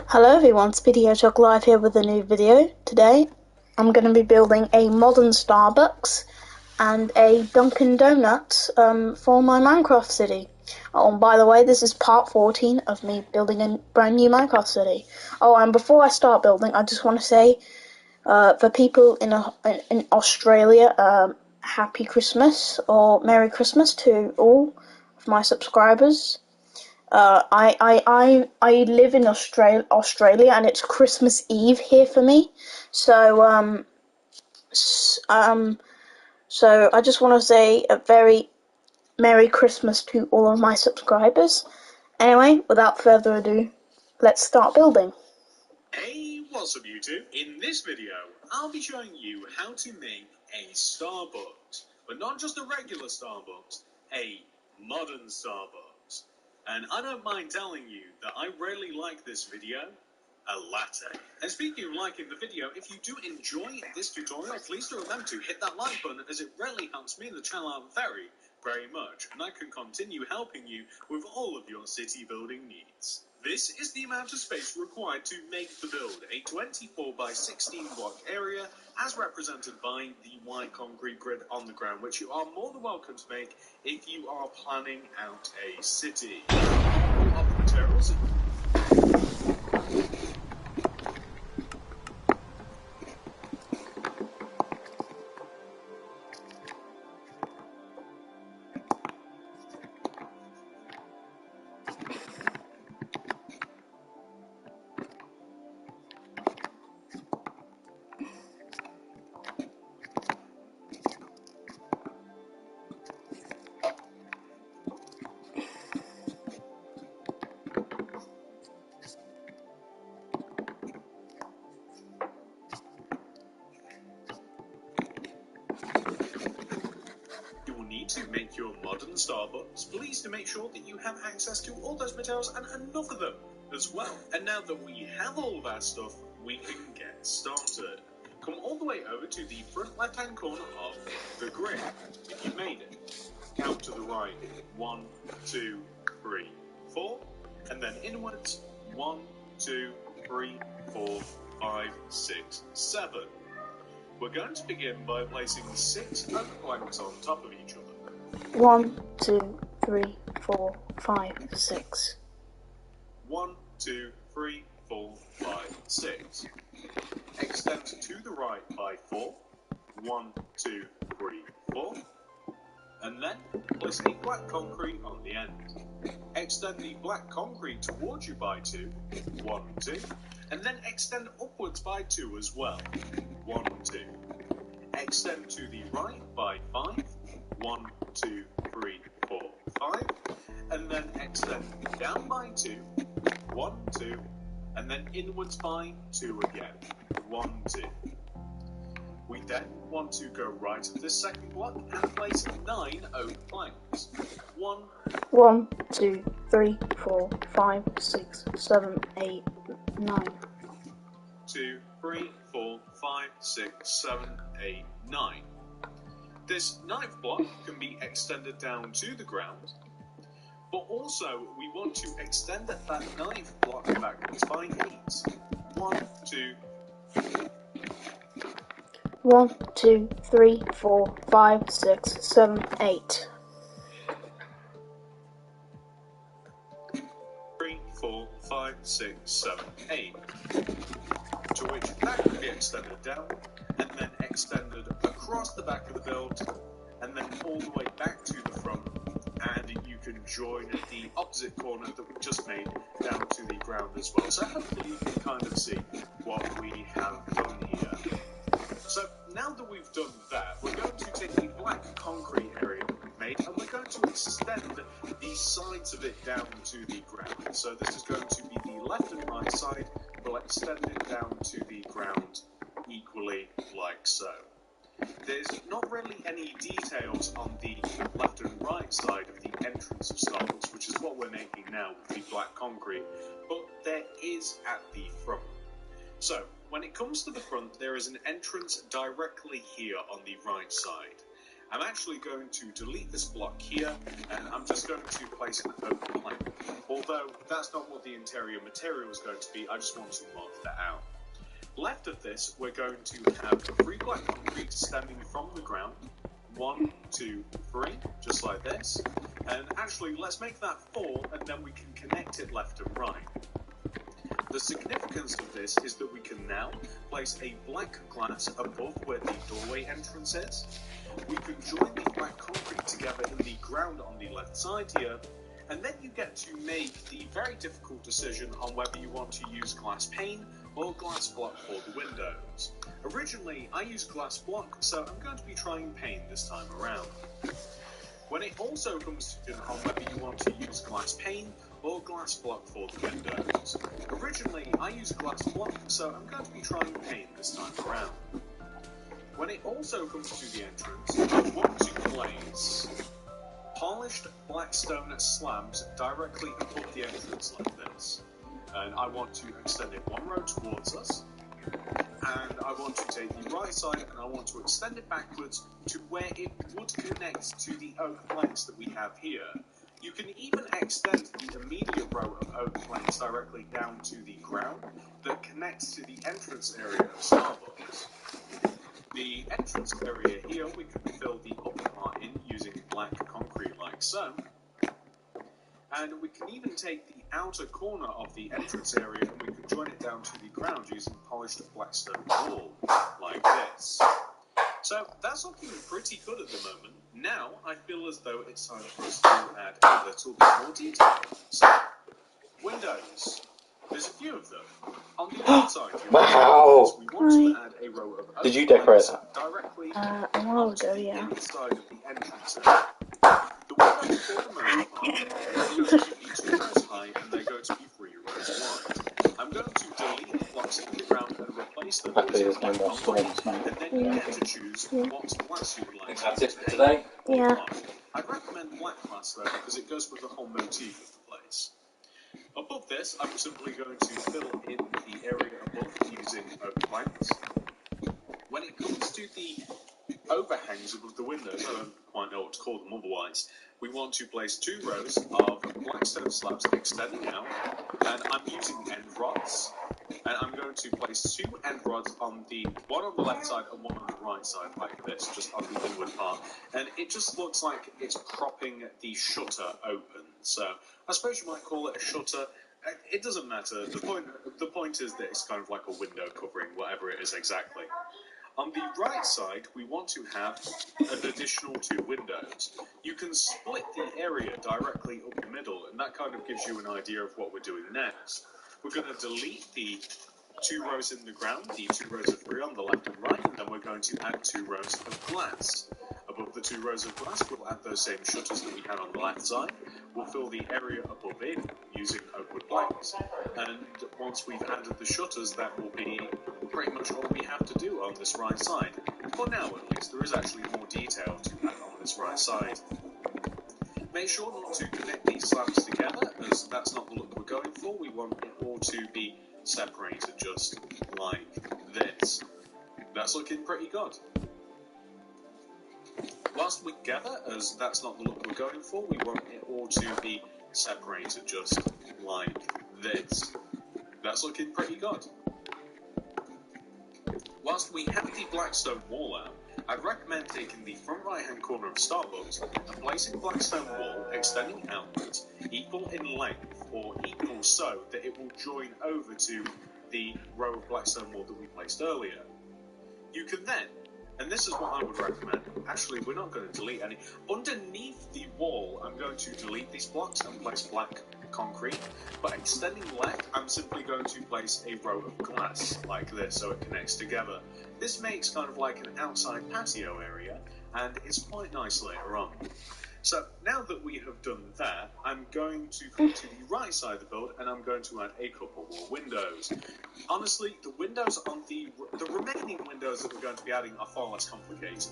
Hello everyone, SpeedyHedgehog Live here with a new video. Today I'm going to be building a modern Starbucks and a Dunkin' Donuts for my Minecraft city. Oh, and by the way, this is part 14 of me building a brand new Minecraft city. Oh, and before I start building, I just want to say, for people in Australia, Happy Christmas or Merry Christmas to all of my subscribers. I live in Australia, and it's Christmas Eve here for me. So so I just want to say a very Merry Christmas to all of my subscribers. Anyway, without further ado, let's start building. Hey, what's up YouTube? In this video, I'll be showing you how to make a Starbucks, but not just a regular Starbucks, a modern Starbucks. And I don't mind telling you that I really like this video, a latte. And speaking of liking the video, if you do enjoy this tutorial, please do remember to hit that like button, as it really helps me and the channel out very much, and I can continue helping you with all of your city building needs. This is the amount of space required to make the build, a 24 by 16 block area as represented by the white concrete grid on the ground, which you are more than welcome to make if you are planning out a city. Of the materials you will need to make your modern Starbucks, please to make sure that you have access to all those materials and enough of them as well. And now that we have all of our stuff, we can get started. Come all the way over to the front left-hand corner of the grid. If you've made it, count to the right. 1, 2, 3, 4, and then inwards. 1, 2, 3, 4, 5, 6, 7. We're going to begin by placing 6 oak planks on top of each other. 1, 2, 3, 4, 5, 6. 1, 2, 3, 4, 5, 6. Extend to the right by 4. 1, 2, 3, 4. And then place a black concrete on the end. Extend the black concrete towards you by 2. 1, 2. And then extend upwards by 2 as well. 1, 2. Extend to the right by 5. 1, 2, 3, 4, 5. And then extend down by 2. 1, 2. And then inwards by 2 again. 1, 2. We then want to go right of this second block and place 9 oak planks. 1, 2, 3, 4, 5, 6, 7, 8, 9. 2, 3, 4, 5, 6, 7, 8, 9. This 9th block can be extended down to the ground, but also we want to extend that 9th block backwards by 8. 1, 2, 1, 2, 3, 4, 5, 6, 7, 8. 3, 4, 5, 6, 7, 8. To which that can be extended down, and then extended across the back of the build, and then all the way back to the front, and you can join the opposite corner that we just made down to the ground as well. So hopefully you can kind of see what we have done here. So now that we've done that, we're going to take the black concrete area that we've made, and we're going to extend the sides of it down to the ground. So this is going to be the left and right side. We'll extend it down to the ground equally like so. There's not really any details on the left and right side of the entrance of Starbucks, which is what we're making now with the black concrete, but there is at the front. So, when it comes to the front, there is an entrance directly here on the right side. I'm actually going to delete this block here, and I'm just going to place an open plank. Although that's not what the interior material is going to be, I just want to mark that out. Left of this, we're going to have 3 black concrete stemming from the ground. 1, 2, 3, just like this. And actually, let's make that 4, and then we can connect it left and right. The significance of this is that we can now place a black glass above where the doorway entrance is. We can join the black concrete together in the ground on the left side here, and then you get to make the very difficult decision on whether you want to use glass pane or glass block for the windows. Originally, I used glass block, so I'm going to be trying pane this time around. When it also comes to on whether you want to use glass pane or glass block for the windows. Originally, I used glass block, so I'm going to be trying pane this time around. When it also comes to the entrance, I want to place polished black stone slabs directly above the entrance like this. And I want to extend it 1 row towards us, and I want to take the right side and I want to extend it backwards to where it would connect to the oak planks that we have here. You can even extend the immediate row of oak planks directly down to the ground that connects to the entrance area of Starbucks. The entrance area here, we can fill the upper part in using black concrete like so. And we can even take the outer corner of the entrance area and we can join it down to the ground using polished black stone wall, like this. So that's looking pretty good at the moment. Now I feel as though it's time for us to add a little bit more detail. So, windows. There's a few of them. On the outside, Wow! we want to add a row of oak Did you decorate that? directly A while ago, the yeah. inside of the entrance area. The windows for the most part are going to be 2 rows high and they're going to be 3 rows wide. I'm going to delete the blocks in the ground and replace them with black concrete, and then you get to choose what glass you would like to use. Today? Yeah. I'd recommend black glass though because it goes with the whole motif of the place. Above this, I'm simply going to fill in the area above using oak planks. When it comes to the overhangs above the windows, I don't quite know what to call them otherwise, we want to place 2 rows of black stone slabs extending out, and I'm using end rods, and I'm going to place 2 end rods on the one on the left side and one on the right side like this, just on the inward part, and it just looks like it's propping the shutter open, so I suppose you might call it a shutter. It doesn't matter, the point is that it's kind of like a window covering whatever it is exactly. On the right side, we want to have an additional 2 windows. You can split the area directly up the middle, and that kind of gives you an idea of what we're doing next. We're going to delete the 2 rows in the ground, the 2 rows of 3 on the left and right, and then we're going to add 2 rows of glass. Above the 2 rows of glass, we'll add those same shutters that we had on the left side. We'll fill the area above in using oakwood planks. And once we've added the shutters, that will be pretty much all we have to do on this right side. For now, at least, there is actually more detail to add on this right side. Make sure not to connect these slabs together, as that's not the look we're going for. We want it all to be separated just like this. That's looking pretty good. Whilst we gather, as that's not the look we're going for, we want it all to be separated just like this. That's looking pretty good. Whilst we have the black stone wall out, I'd recommend taking the front right hand corner of Starbucks and placing black stone wall extending outwards, equal in length, or equal so that it will join over to the row of black stone wall that we placed earlier. You can then, and this is what I would recommend, actually we're not going to delete any, underneath the wall I'm going to delete these blocks and place black concrete, but extending left I'm simply going to place a row of glass like this so it connects together. This makes kind of like an outside patio area and it's quite nice later on. So now that we have done that, I'm going to come to the right side of the build and I'm going to add a couple more windows. Honestly, the windows on the remaining windows that we're going to be adding are far less complicated.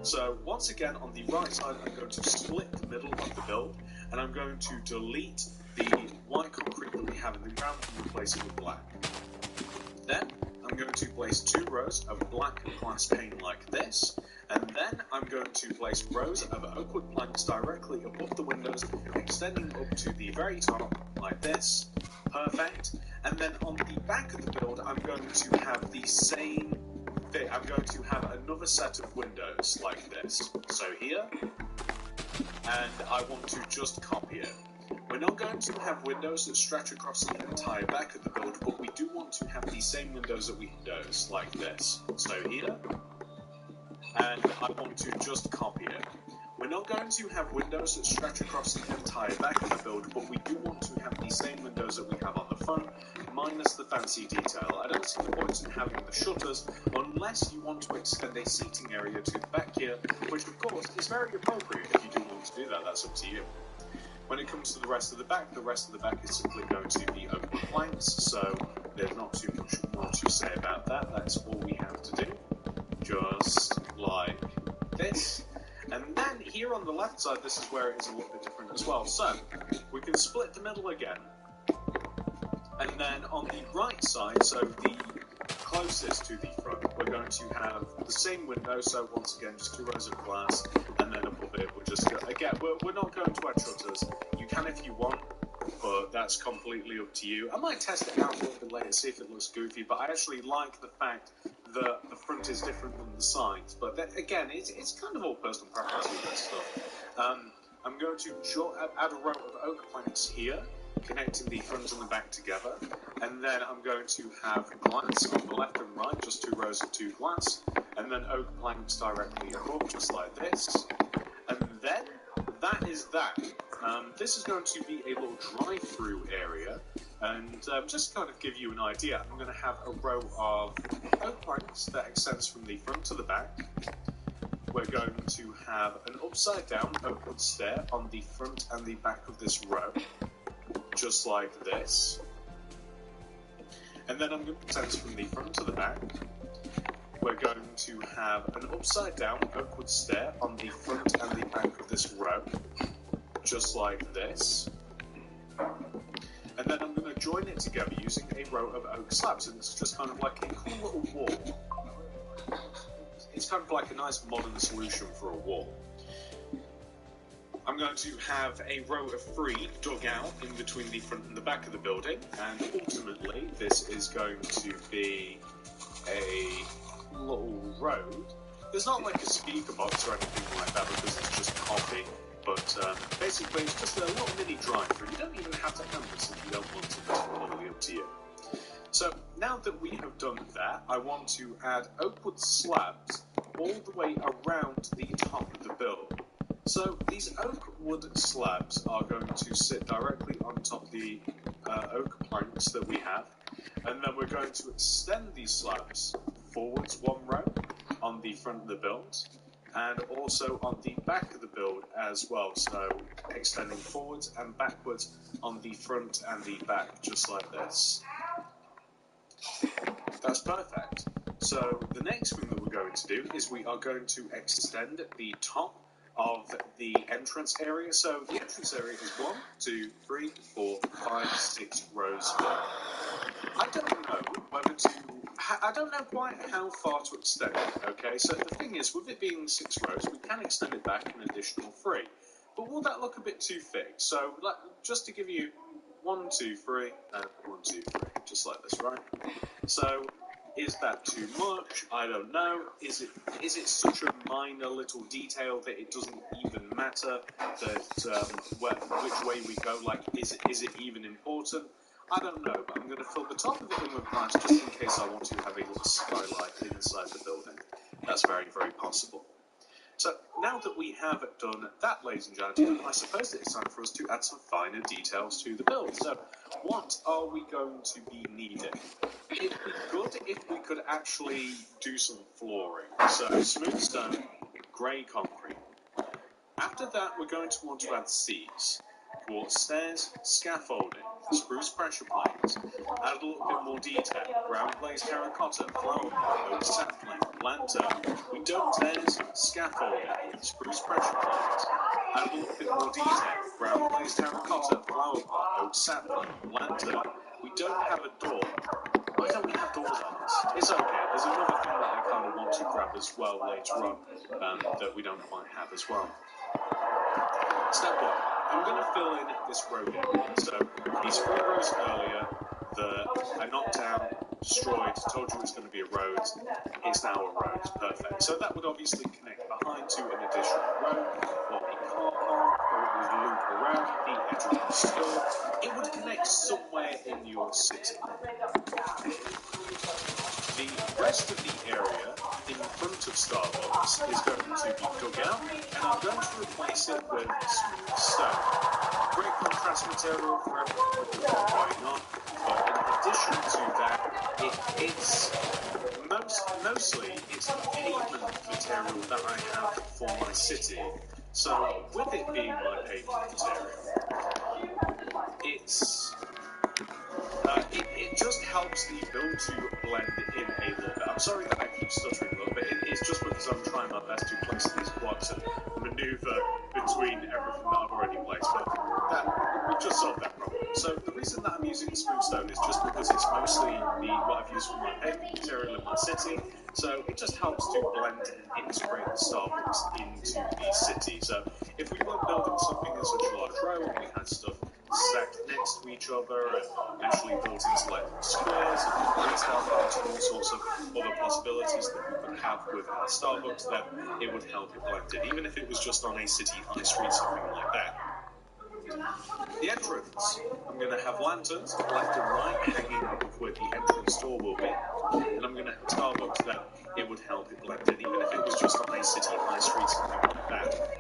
So once again, on the right side, I'm going to split the middle of the build and I'm going to delete the white concrete that we have in the ground and replace it with black. Then I'm I'm going to place 2 rows of black glass pane like this, and then I'm going to place rows of oak wood planks directly above the windows, extending up to the very top like this. Perfect. And then on the back of the build, I'm going to have the same thing. I'm going to have another set of windows like this. So here, and I want to just copy it. We're not going to have windows that stretch across the entire back of the build, but we do want to have the same windows that we windows like this. So here, and I want to just copy it. We're not going to have windows that stretch across the entire back of the build, but we do want to have the same windows that we have on the front, minus the fancy detail. I don't see the point in having the shutters unless you want to extend a seating area to the back here, which of course is very appropriate if you do want to do that. That's up to you. When it comes to the rest of the back is simply going to be oak wood planks, so there's not too much more to say about that. That's all we have to do, just like this. And then here on the left side, this is where it is a little bit different as well. So we can split the middle again, and then on the right side, so the closest to the front, we're going to have the same window. So once again, just 2 rows of glass, and then above it, we're just again, we're not going to add shutters. You can if you want, but that's completely up to you. I might test it out a little bit later, see if it looks goofy, but I actually like the fact that the front is different than the sides. But then, again, it's kind of all personal preference with that stuff. I'm going to add a row of oak planks here, connecting the front and the back together, and then I'm going to have glass on the left and right, just 2 rows of 2 glass, and then oak planks directly above, just like this. And then that is that. This is going to be a little drive-through area, and just to kind of give you an idea, I'm going to have a row of oak planks that extends from the front to the back. We're going to have an upside-down oak wood stair on the front and the back of this row, just like this. And then I'm going to extend from the front to the back. We're going to have an upside-down oak wood stair on the front and the back of this row, just like this. And then I'm going to join it together using a row of oak slabs, and it's just kind of like a cool little wall. It's kind of like a nice modern solution for a wall. I'm going to have a row of 3 dug out in between the front and the back of the building, and ultimately this is going to be a little road. There's not like a speaker box or anything like that because it's just copy, but basically it's just a little mini drive-through. You don't even have to have this if you don't want to, it's totally up to you. So now that we have done that, I want to add oak wood slabs all the way around the top of the build. So these oak wood slabs are going to sit directly on top of the oak planks that we have, and then we're going to extend these slabs forwards 1 row on the front of the build, and also on the back of the build as well, so extending forwards and backwards on the front and the back, just like this. That's perfect. So the next thing that we're going to do is we are going to extend the top of the entrance area. So the entrance area is 1, 2, 3, 4, 5, 6 rows long. I don't know whether to... I don't know quite how far to extend it, okay? So the thing is, with it being 6 rows, we can extend it back an additional 3. But will that look a bit too thick? So just to give you 1, 2, 3, and 1, 2, 3, just like this, right? So is that too much? I don't know. Is it such a minor little detail that it doesn't even matter that which way we go? Like, is it even important? I don't know, but I'm going to fill the top of it in with glass just in case I want to have a little skylight inside the building. That's very, very possible. So now that we have done that, ladies and gentlemen, I suppose that it's time for us to add some finer details to the build. So what are we going to be needing? It'd be good if we could actually do some flooring. So smooth stone, grey concrete. After that, we're going to want to add seats, quartz stairs, scaffolding, spruce pressure plates, add a little bit more detail, ground glazed terracotta, flower pot, oak sapling, lantern, window stairs, scaffolding, spruce pressure plates, add a little bit more detail, ground glazed terracotta, flower pot, oak sapling, lantern. We don't have a door. Why don't we have doors on this? it's okay. There's another thing that I kind of want to grab as well later on that we don't quite have as well. Step 1. I'm going to fill in this road area. So these 3 rows earlier that I knocked down, destroyed, told you it was going to be a road. It's now a road. Perfect. So that would obviously connect behind to an additional road, or a car park, or it would loop around the edge of the store. It would connect somewhere in your city. The rest of the area in front of Starbucks is going to be dug out, and I'm going to replace it with smooth stone. Great contrast material for everything that we've got going on, but in addition to that, it's mostly it's pavement material that I have for my city. So with it being my pavement material, it just helps the build to blend in a little bit. I'm sorry that I keep stuttering a little bit. It's just because I'm trying my best to place these blocks and maneuver between everything that I've already placed. But we've just solved that problem. So the reason that I'm using smooth stone is just because it's mostly what I've used for my pavement material in my city. So it just helps to blend and integrate the Starbucks into the city. So if we were building something in such a large row and we had stuff stacked next to each other and actually built into like squares and retail parks and all sorts of other possibilities that we could have with our Starbucks, then it would help it blend in, even if it was just on a city high street, something like that. The entrance, I'm going to have lanterns left and right hanging above where the entrance door will be, and I'm going to have Starbucks that it would help it blend in, even if it was just on a city high street, something like that.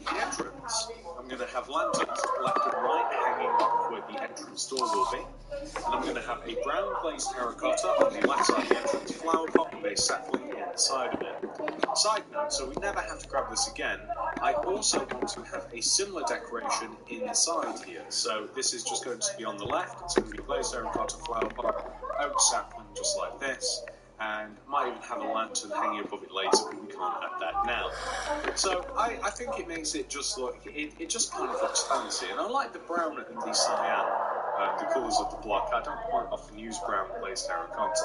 The entrance, I'm going to have lanterns left and right hanging above where the entrance door will be, and I'm going to have a brown glazed terracotta on the left side of the entrance flower pot with a sapling on the side of it. Side note, so we never have to grab this again, I also want to have a similar decoration inside here. So this is just going to be on the left. It's going to be glazed terracotta flower pot, oak sapling just like this, and might even have a lantern hanging above it later, but we can't have that now. So I think it makes it just look, it just kind of looks fancy, and I like the brown and the cyan, the colours of the block. I don't quite often use brown glazed terracotta.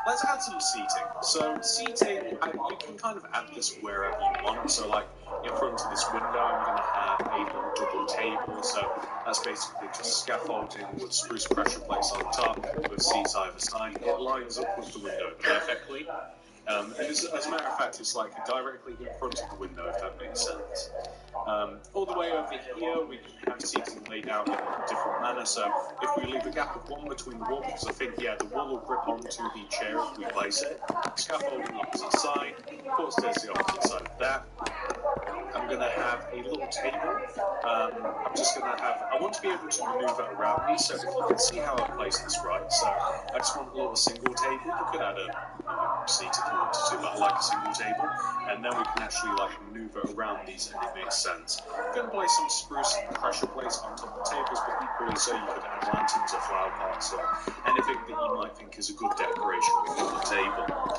Let's add some seating. So seating, you can kind of add this wherever you want. So like in front of this window, I'm going to have a little double table. So that's basically just scaffolding with spruce pressure plates on top with seats either side. It lines up with the window perfectly. And as a matter of fact, it's like directly in front of the window, if that makes sense. All the way over here, we can have seating laid out in a different manner. So if we leave a gap of 1 between the wall, because I think, the wall will grip onto the chair if we place it. Scaffolding opposite side, footstairs the opposite side of that. I'm going to have a little table. I'm just going to have, I want to be able to maneuver around these, so if you can see how I place this right. So I just want a little single table. You could add a seat if you wanted to, but I like a single table. And then we can actually maneuver around these and it makes sense. I'm going to place some spruce pressure plates on top of the tables, but equally so you could add lanterns or flower pots or anything that you might think is a good decoration for the table.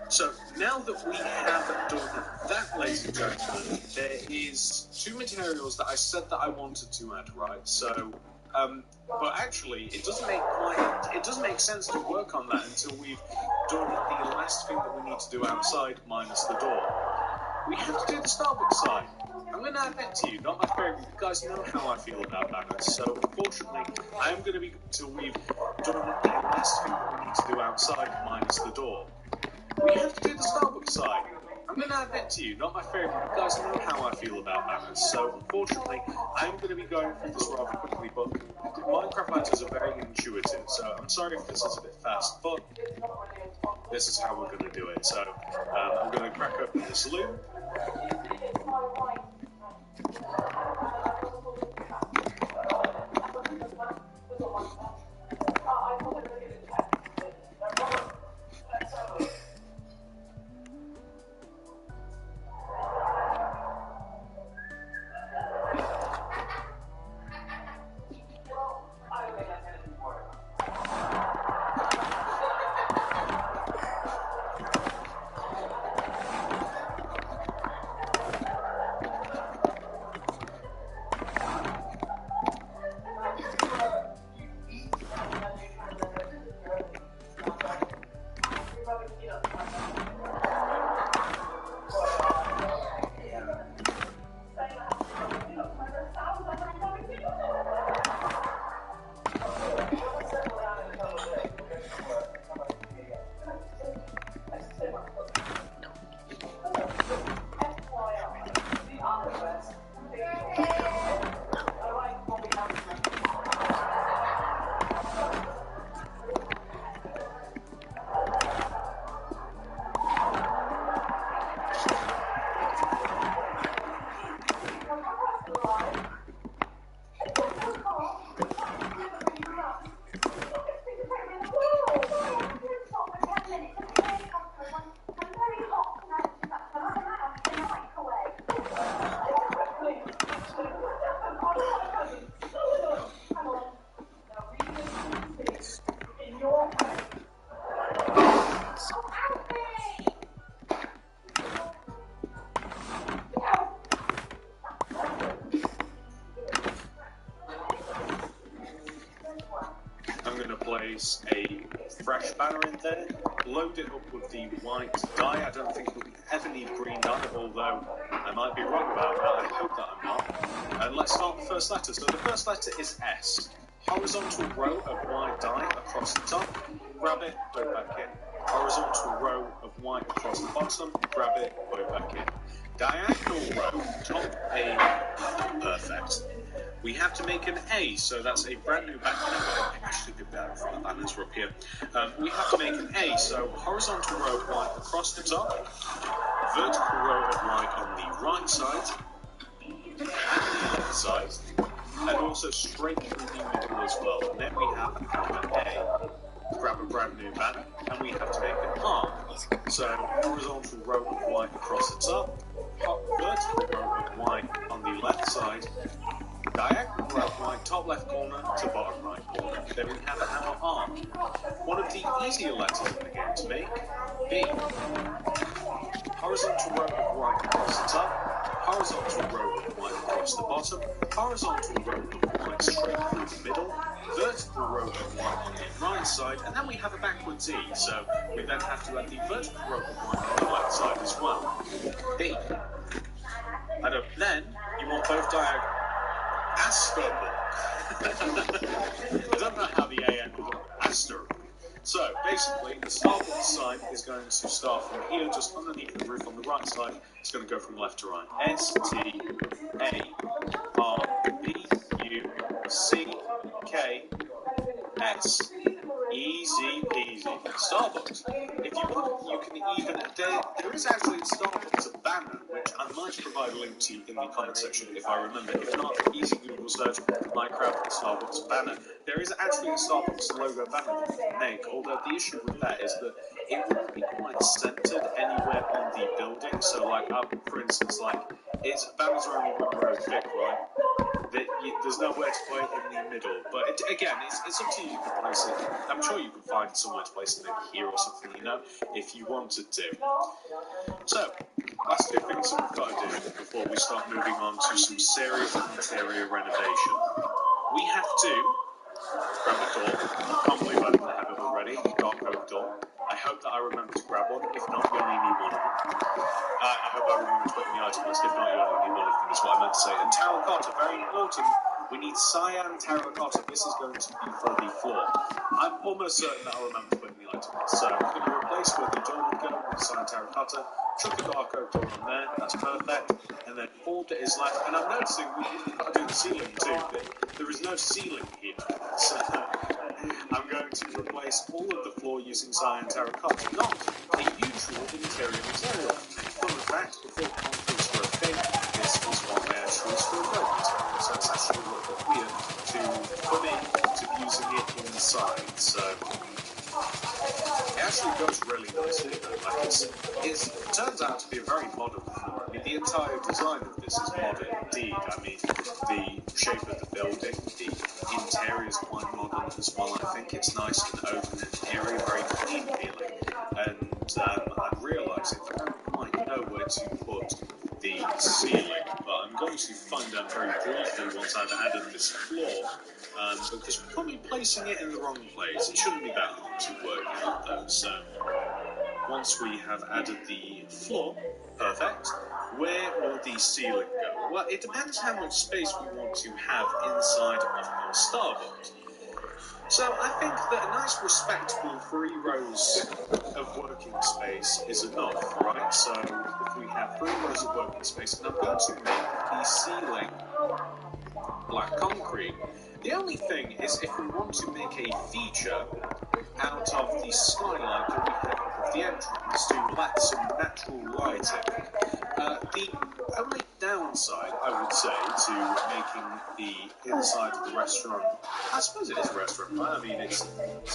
So now that we have done that, ladies and gentlemen, there is 2 materials that I said that I wanted to add, right? So, but actually, it doesn't make sense to work on that until we've done the last thing that we need to do outside, minus the door. We have to do the Starbucks side. I'm going to admit to you, not my favourite. You guys know how I feel about banners, so unfortunately, I am going to be until we've done the last thing that we need to do outside, minus the door. We have to do the Starbucks side. I'm going to admit to you, not my favourite. You guys know how I feel about banners, so unfortunately, I'm going to be going through this rather quickly, but Minecraft letters are very intuitive, so I'm sorry if this is a bit fast, but this is how we're going to do it. So I'm going to crack open this loop. put a fresh banner in there, load it up with the white dye. I don't think it'll ever need green dye, although I might be wrong about that. I hope that I'm not. And let's start the first letter. So the first letter is S. Horizontal row of white dye across the top, grab it, put it back in. Horizontal row of white across the bottom, grab it, put it back in. Diagonal row, top A, perfect. We have to make an A, so that's a brand new banner. I actually did that before the banners were up here. We have to make an A, so horizontal row of white across the top, vertical row of white on the right side, and the left side, and also straight through the middle as well. And then we have an A. Grab a brand new banner, and we have to make an R. So horizontal row of white across the top, vertical row of white on the left side, diagonal row of white top left corner to bottom right corner. Then we have our R. One of the easier letters in the game to make, B. Horizontal row of white across the top, horizontal row of white across the bottom, horizontal row of white straight through the middle, vertical row of white on the right side, and then we have a backwards E, so we then have to add the vertical row of white on the left side as well. B. And then you want both diagonal. Astor. I don't know how the A ended up. Astor. So basically, the starboard side is going to start from here, just underneath the roof on the right side. It's going to go from left to right. S T A R B U C K S. Easy peasy. Starbucks. If you want, you can even... There is actually a Starbucks banner, which I might provide a link to in the comment section if I remember. If not, easy Google search, Minecraft Starbucks banner. There is actually a Starbucks logo banner that you can make, although the issue with that is that it wouldn't be quite centered anywhere on the building. So, like, for instance, like, banners are only 1 row thick, right? There's nowhere to put it in the middle, but again, it's up to you. You can place it. I'm sure you can find somewhere to place it, maybe here or something, if you wanted to. So, last 2 things that we've got to do before we start moving on to some serious interior renovation. We have to grab a door. I can't believe I didn't have it already. Dark oak door. I hope that I remember to grab one. If not, you only need one of them. I hope I remember to put in the item list. If not, you only need one of them, is what I meant to say. And terracotta, very important. We need cyan terracotta. This is going to be for the floor. I'm almost certain that I'll remember to put in the item list. So I'm going to replace where the door would go with cyan terracotta. Chuck a dark oak door on there. That's perfect. And then all that is left. And I'm noticing we've got to do the ceiling too. There is no ceiling here. So I'm going to replace all of the floor using cyan terracotta, not a usual interior material. Fun fact, before concretes were a thing, this is what I actually still built. So it's actually a little bit weird to come into using it inside. So it actually goes really nicely though. Like it turns out to be a very modern floor. I mean, the entire design of this is modern indeed. I mean, the shape of the building, the interior is quite modern as well. I think it's nice and open and airy, very clean feeling. And I'm realising I don't quite know where to put the ceiling, but I'm going to find out very briefly once I've added this floor. Because we're probably placing it in the wrong place. It shouldn't be that hard to work out though. So once we have added the floor, perfect. Where will the ceiling go? Well, it depends how much space we want to have inside of our Starbucks. So I think that a nice respectable 3 rows of working space is enough, right? So if we have 3 rows of working space, and I'm going to make the ceiling black concrete. The only thing is if we want to make a feature out of the skylight that we have above the entrance to let some natural light in. The only downside, I would say, to making the inside of the restaurant, I suppose it is a restaurant, right? I mean, it's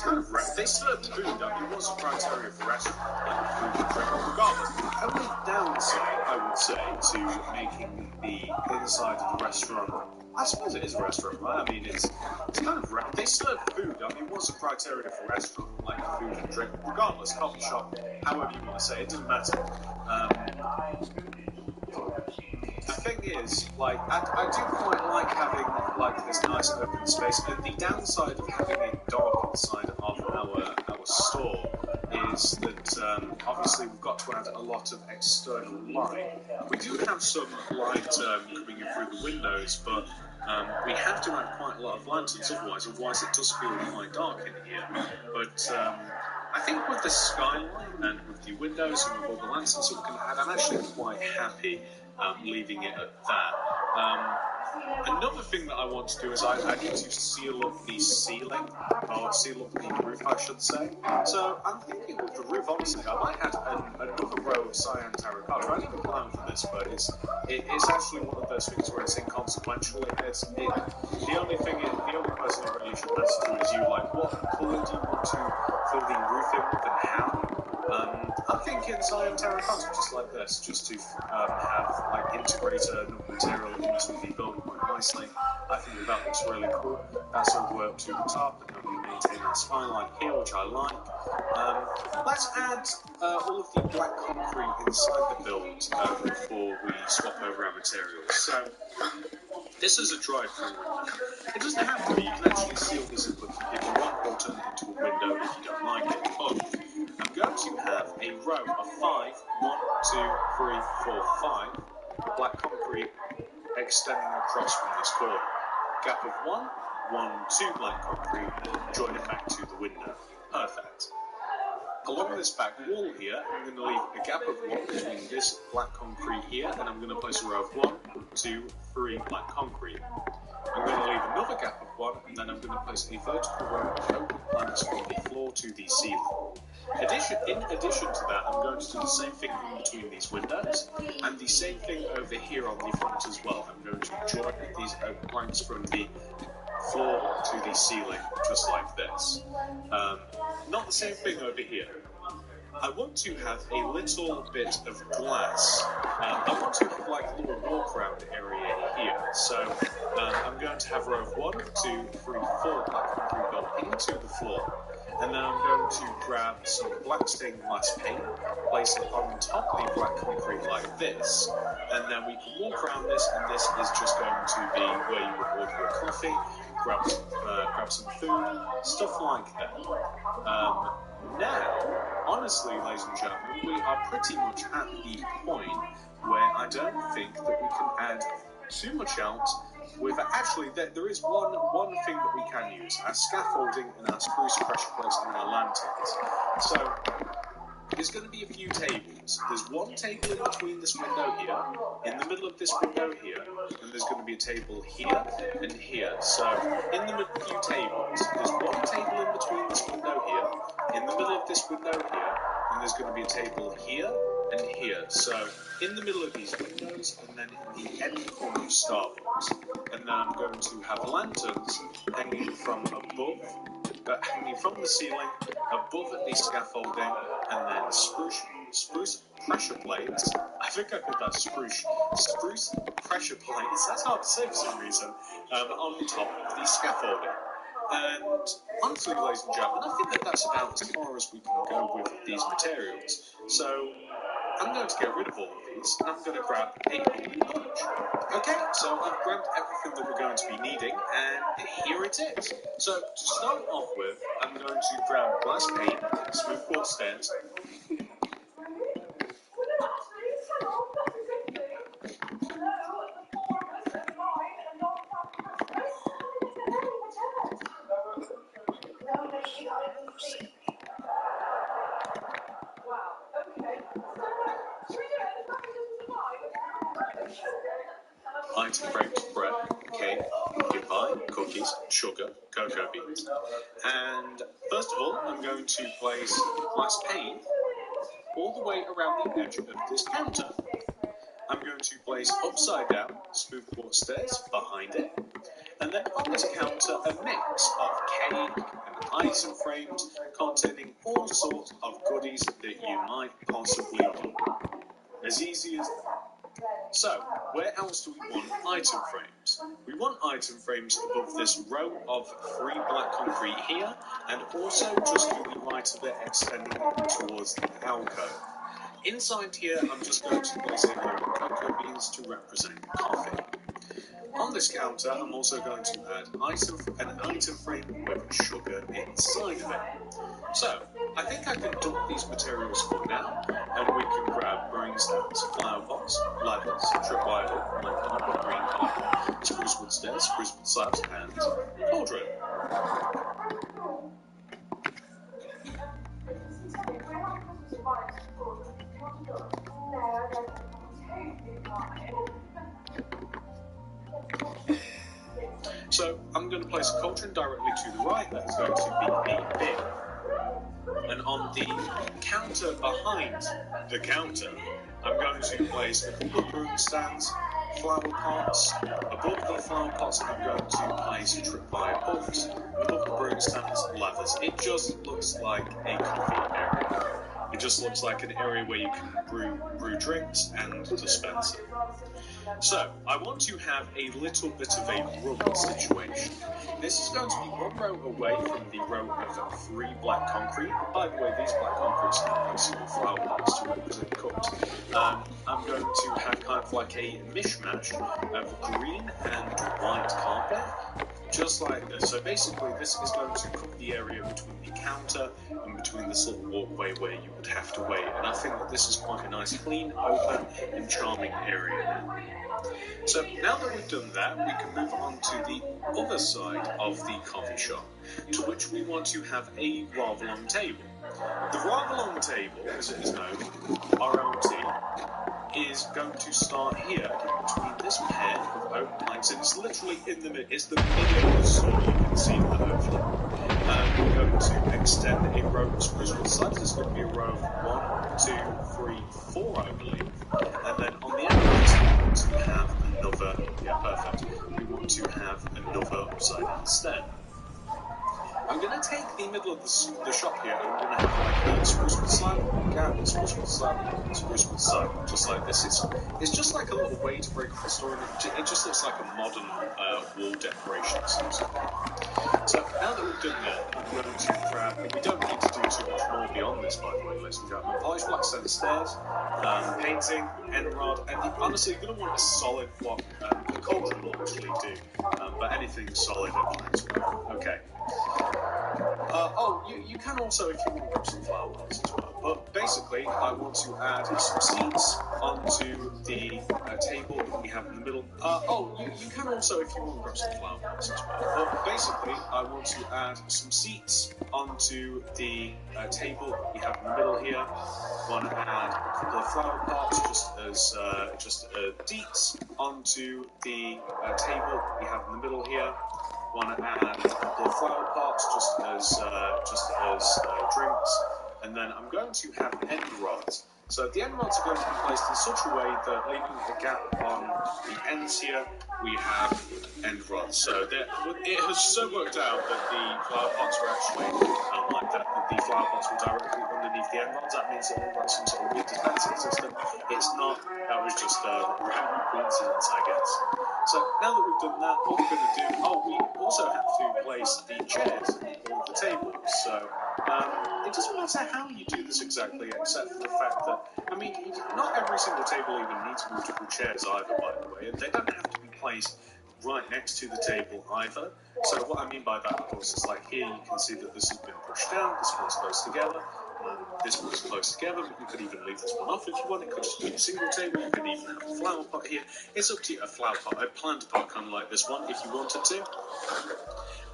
kind of, they serve food. I mean, what's the criteria for restaurant? Like food and drink, regardless. The only downside, I would say, to making the inside of the restaurant, I suppose it is a restaurant, right? I mean, it's kind of... They serve food. I mean, what's the criteria for a restaurant? Like food and drink, regardless, coffee shop, however you want to say it, doesn't matter. The thing is, like, I do quite like having, like, this nice open space, and the downside of having it dark inside of our our store is that obviously we've got to add a lot of external light. We do have some light coming in through the windows, but we have to add quite a lot of lanterns otherwise it does feel quite dark in here. But I think with the skylight and with the windows and with all the lanterns that we can add, I'm actually quite happy leaving it at that. Another thing that I want to do is I need to seal up the ceiling, or seal up the roof, I should say. So I'm thinking with the roof, honestly, I might add another row of cyan terracotta. I didn't plan for this, but it's actually one of those things where it's inconsequential. The only person who really should answer to is you, like, what colour do you want to fill the roof in with and how? I'm thinking cyan terracotta, just like this, just to integrate another material into the building quite nicely. I think that looks really cool. That's all the way up to the top, and then we maintain our skylight here, which I like. Let's add all of the black concrete inside the build before we swap over our materials. So this is a drive-through window. It doesn't have to be. You can actually seal this up if you want, or turn it into a window if you don't like it. But I'm going to have a row of 5, 1, 2, 3, 4, 5 black concrete extending across from this corner. Gap of 1, 1, 2 black concrete, join it back to the window. Perfect. Along this back wall here, I'm going to leave a gap of 1 between this black concrete here, and I'm going to place a row of 1, 2, 3 black concrete. I'm going to leave another gap of 1, and then I'm going to place a vertical row of open planks from the floor to the ceiling. In addition to that, I'm going to do the same thing in between these windows, and the same thing over here on the front as well. I'm going to join these open planks from the floor to the ceiling, just like this. Not the same thing over here. I want to have a little bit of glass. I want to have like a little walk around area here. So I'm going to have a row of 1, 2, 3, 4 black concrete built into the floor. And then I'm going to grab some black stained glass paint, place it on top of the black concrete like this, and then we can walk around this, and this is just going to be where you would order your coffee, grab some food, stuff like that. Now, honestly, ladies and gentlemen, we are pretty much at the point where I don't think that we can add too much else. Actually, there is one thing that we can use: our scaffolding and our spruce pressure plates and our lanterns. So there's going to be a few tables. There's one table in between this window here, in the middle of this window here, and there's going to be a table here and here. So in the middle of a few tables, there's one table in between this window here, in the middle of this window here, and there's going to be a table here and here. So in the middle of these windows, and then in the end corner of Starbucks. And then I'm going to have lanterns hanging from the ceiling, above the scaffolding, and then spruce pressure plates. I think I called that spruce pressure plates. That's hard to say for some reason. On top of the scaffolding. And honestly, ladies and gentlemen, I think that that's about as far as we can go with these materials. So I'm going to get rid of all of these, and I'm going to grab a hole punch. Okay, so I've grabbed everything that we're going to be needing, and here it is. So to start off with, I'm going to grab glass paint, smooth quartz stairs. Item frames, bread, cake, pumpkin pie, cookies, sugar, cocoa beans. And first of all, I'm going to place glass pane all the way around the edge of this counter. I'm going to place upside down smooth quartz stairs behind it. And then on this counter, a mix of cake and item frames containing all sorts of goodies that you might possibly want. As easy as that. So, where else do we want item frames? We want item frames above this row of 3 black concrete here, and also just to the right of it, extending towards the alcove. Inside here, I'm just going to place a row of cocoa beans to represent coffee. On this counter, I'm also going to add an item frame with sugar inside of it. So, I think I can dump these materials for now, and we can grab brewing stands, flower pots, ladders, tripwire hook, pine carpet, green carpet, spruce wood stairs, spruce wood slabs, and cauldron. So, I'm going to place a cauldron directly to the right. That is going to be a bin. And on the counter behind the counter, I'm going to place a couple of broom stands, flower pots. Above the flower pots, I'm going to place tripwire hooks. Above the broom stands, ladders. It just looks like a coffee area. It just looks like an area where you can brew drinks and dispense them. So, I want to have a little bit of a rub situation. This is going to be one row away from the row of 3 black concrete. By the way, these black concretes are basically flower pots to represent cups. I'm going to have kind of like a mishmash of green and white carpet, just like this. So basically, this is going to cover the area between the counter and between this little walkway where you would have to wait. And I think that this is quite a nice, clean, open, and charming area now. So now that we've done that, we can move on to the other side of the coffee shop, to which we want to have a rather long table. The rather long table, as it is known, RLT, is going to start here in between this pair of oak planks, and it's literally in the middle. It's the middle of the store. You can see that hopefully. We're going to extend a row of spruce wood slabs. There's going to be a row of 1, 2, 3, 4, I believe. And then on the end of this, we want to have another, we want to have another upside down stair. I'm going to take the middle of the shop here, and I'm going to have like a spruce wood slab, gap, spruce wood slab, spruce wood slab, just like this. It's just like a little way to break up the store, and it just looks like a modern wall decoration of some sort. So now that we've done that, I'm going to grab, and we don't need to do too much more beyond this, by the way, ladies and gentlemen. Polished black stone stairs, painting, end rod, and honestly, you're going to want a solid block. The cauldron will actually do, but anything solid at planks will. Okay. You can also, if you want, grab some flower pots as well. But basically, I want to add some seats onto the table that we have in the middle. You can also, if you want, grab some flower pots as well. But basically, I want to add some seats onto the table that we have in the middle here. I want to add a couple of flower pots just deets onto the table that we have in the middle here. Want to add a couple of flower pots just as drinks, and then I'm going to have end rods. So the end rods are going to be placed in such a way that, leaving a gap on the ends here, we have end rods. So it has so worked out that the flower pots are actually like that. The flower pots were directly underneath the end rods. That means that it runs some sort of weird dispensing system. It's not. That was just a random coincidence, I guess. So now that we've done that, what we're going to do, we also have to place the chairs on the tables. So it doesn't matter how you do this exactly, except for the fact that, not every single table even needs multiple chairs either, by the way, and they don't have to be placed right next to the table either. So what I mean by that, of course, is like here you can see that this has been pushed down, this one's close together, this one's close together, but you could even leave this one off if you want. It could just be a single table. You could even have a flower pot here. It's up to you. A flower pot, a plant pot kind of like this one if you wanted to.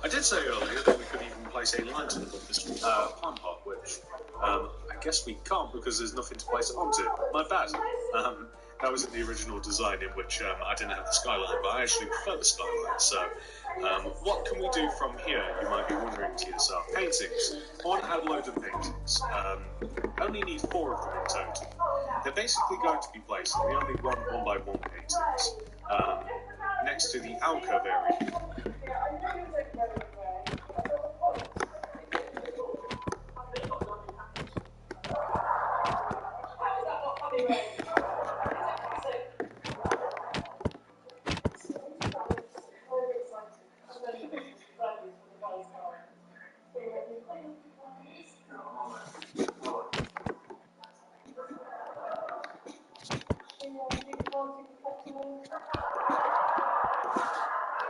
I did say earlier that we could even place a lantern above this plant pot, which I guess we can't because there's nothing to place it onto. My bad. That was in the original design, in which I didn't have the skylight, but I actually prefer the skylight. So, what can we do from here? You might be wondering to yourself. Paintings. I want to add a load of paintings. Only need 4 of them in total. They're basically going to be placed, and we only want 1x1 paintings next to the alcove area.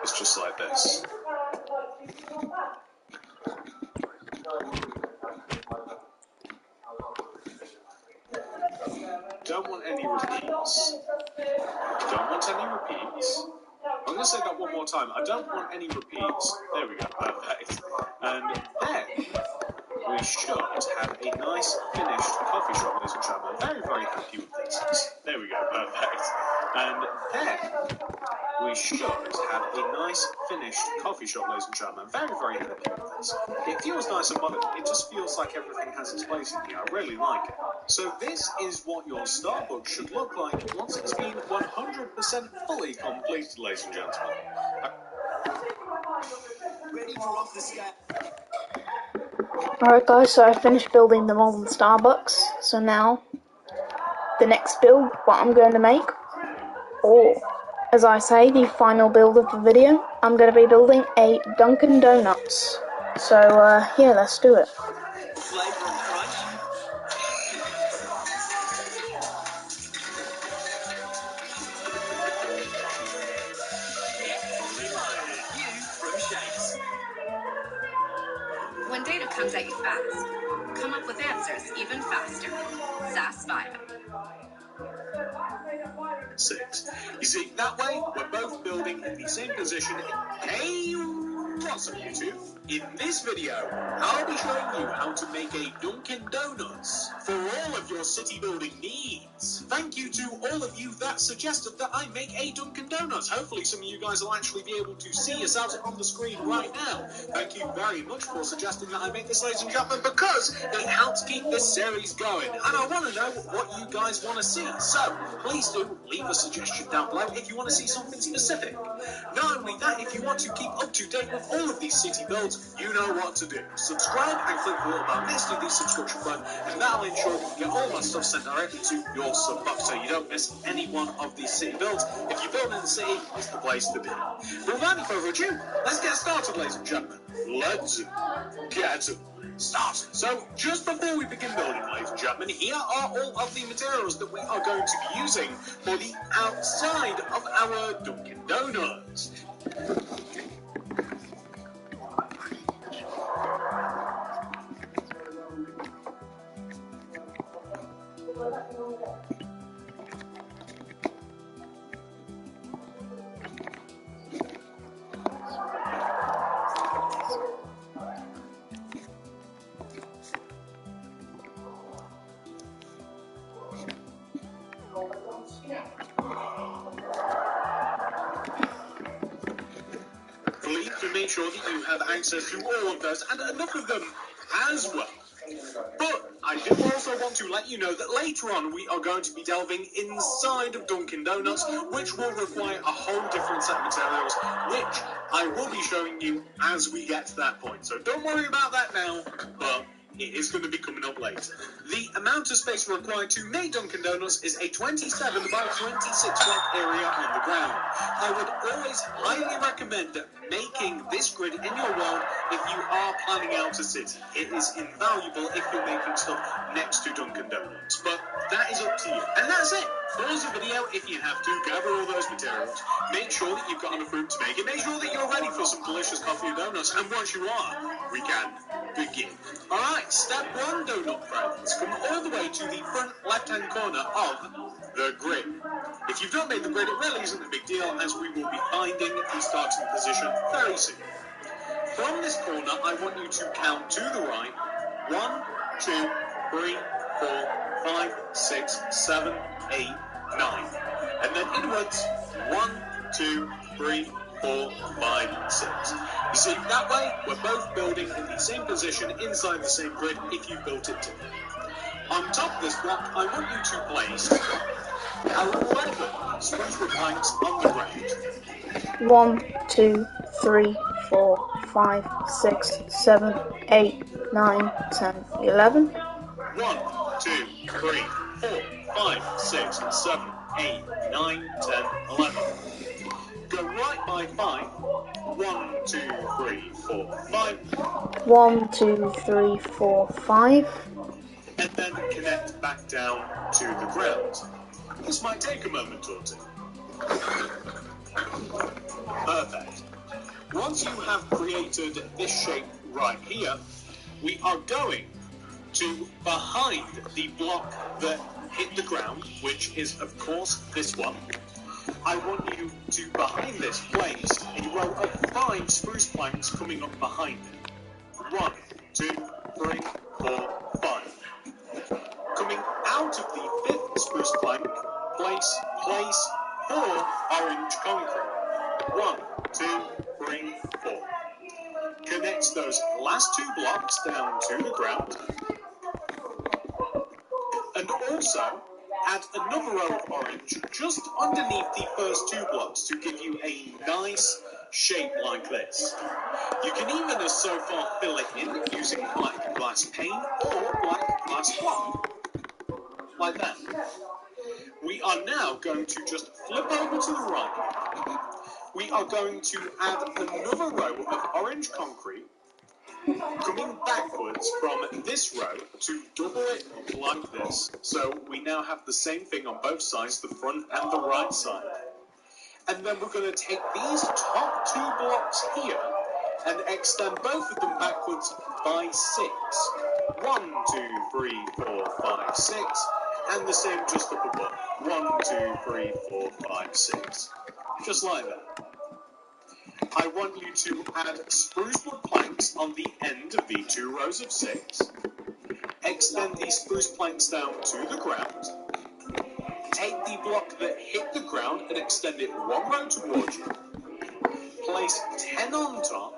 It's just like this. don't want any repeats. Don't want any repeats. I'm going to say that one more time. I don't want any repeats. There we go, perfect. And then we should have a nice finished coffee shop, ladies and gentlemen. Very, very happy with this. There we go, perfect. And then we should have a nice finished coffee shop, ladies and gentlemen. Very, very happy with this. It feels nice and modern. It just feels like everything has its place in here. I really like it. So this is what your Starbucks should look like once it's been 100% fully completed, ladies and gentlemen. Ready for off the step. Alright guys, so I finished building the modern Starbucks. So now, the next build, what I'm going to make, or as I say, the final build of the video, I'm going to be building a Dunkin' Donuts. So yeah, let's do it. When data comes at you fast, come up with answers even faster. SAS Bio. 6. You see, that way, we're both building in the same position. Hey, what's up, YouTube? In this video, I'll be showing you how to make a Dunkin' Donuts for all of your city building needs. Thank you to all of you that suggested that I make a Dunkin' Donuts. Hopefully some of you guys will actually be able to see yourselves on the screen right now. Thank you very much for suggesting that I make this, ladies and gentlemen, because it helps keep this series going. And I want to know what you guys want to see. So, please do leave a suggestion down below if you want to see something specific. Not only that, if you want to keep up to date with all of these city builds, you know what to do. Subscribe and click the little bell next to the subscription button, and that'll ensure you get all my stuff sent directly to your sub box so you don't miss any one of these city builds. If you build in the city, it's the place to be. But without any further ado, let's get started, ladies and gentlemen. Let's get started. So, just before we begin building, ladies and gentlemen, here are all of the materials that we are going to be using for the outside of our Dunkin' Donuts. Please do make sure that you have access to all of those, and enough of them as well. But I do also want to let you know that later on we are going to be delving inside of Dunkin' Donuts, which will require a whole different set of materials, which I will be showing you as we get to that point. So don't worry about that now, but it is going to be coming up later. The amount of space required to make Dunkin' Donuts is a 27 by 26 block area on the ground. I would always highly recommend making this grid in your world if you are planning out a city. It is invaluable if you're making stuff next to Dunkin' Donuts, but that is up to you. And that's it. Pause the video if you have to, gather all those materials, make sure that you've got enough room to make it, make sure that you're ready for some delicious coffee and donuts, and once you are, we can begin. Alright, step 1, donut friends. Come all the way to the front left-hand corner of the grid. If you've not made the grid, it really isn't a big deal, as we will be finding the starting position very soon. From this corner, I want you to count to the right. 1, 2, 3, 4, 5, 6, 7, 8, 9. And then inwards, 1, 2, 3, 4, 5, 6. You see, that way, we're both building in the same position inside the same grid if you built it to. On top of this block, I want you to place 11 sprinkler pipes on the ground. 1, 2, 3, 4, 5, 6, 7, 8, 9, 10, 11. 1, 2, 3, 4, 5, 6, 7, 8, 9, 10, 11. Go right by 5. 1, 2, 3, 4, 5. 1, 2, 3, 4, 5. And then connect back down to the ground. This might take a moment or two. Perfect. Once you have created this shape right here, we are going to behind the block that hit the ground, which is, of course, this one, I want you to, behind this, place a row of 5 spruce planks coming up behind it. 1, 2, 3, 4, 5. Coming out of the 5th spruce plank, place 4 orange concrete. 1, 2, 3, 4. Connect those last 2 blocks down to the ground. And also add another row of orange just underneath the first 2 blocks to give you a nice shape like this. You can even, as so far, fill it in using black glass pane or black glass block. Like that. We are now going to just flip over to the right. We are going to add another row of orange concrete coming backwards from this row to double it up like this. So we now have the same thing on both sides, the front and the right side. And then we're going to take these top 2 blocks here and extend both of them backwards by 6. 1, 2, 3, 4, 5, 6. And the same just up above. 1, 2, 3, 4, 5, 6. Just like that. I want you to add spruce wood planks on the end of the 2 rows of 6. Extend these spruce planks down to the ground. Take the block that hit the ground and extend it 1 row towards you. Place 10 on top.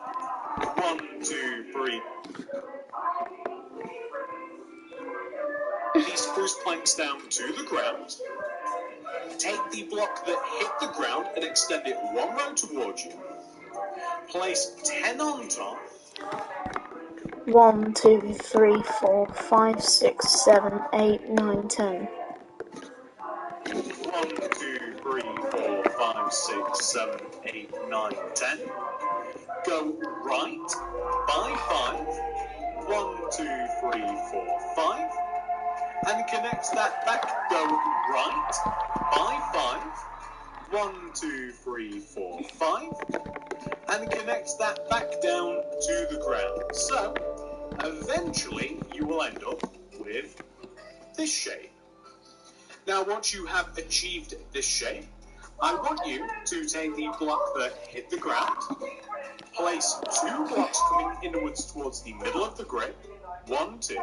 1, 2, 3. These spruce planks down to the ground. Take the block that hit the ground and extend it 1 row towards you. Place 10 on top. 1, 2, 3, 4, 5, 6, 7, 8, 9, 10. 1, 2, 3, 4, 5, 6, 7, 8, 9, 10. Go right by 5. 1, 2, 3, 4, 5. And connect that back. Go right by 5. 1, 2, 3, 4, 5. And connect that back down to the ground. So, eventually, you will end up with this shape. Now, once you have achieved this shape, I want you to take the block that hit the ground, place 2 blocks coming inwards towards the middle of the grid, 1, 2.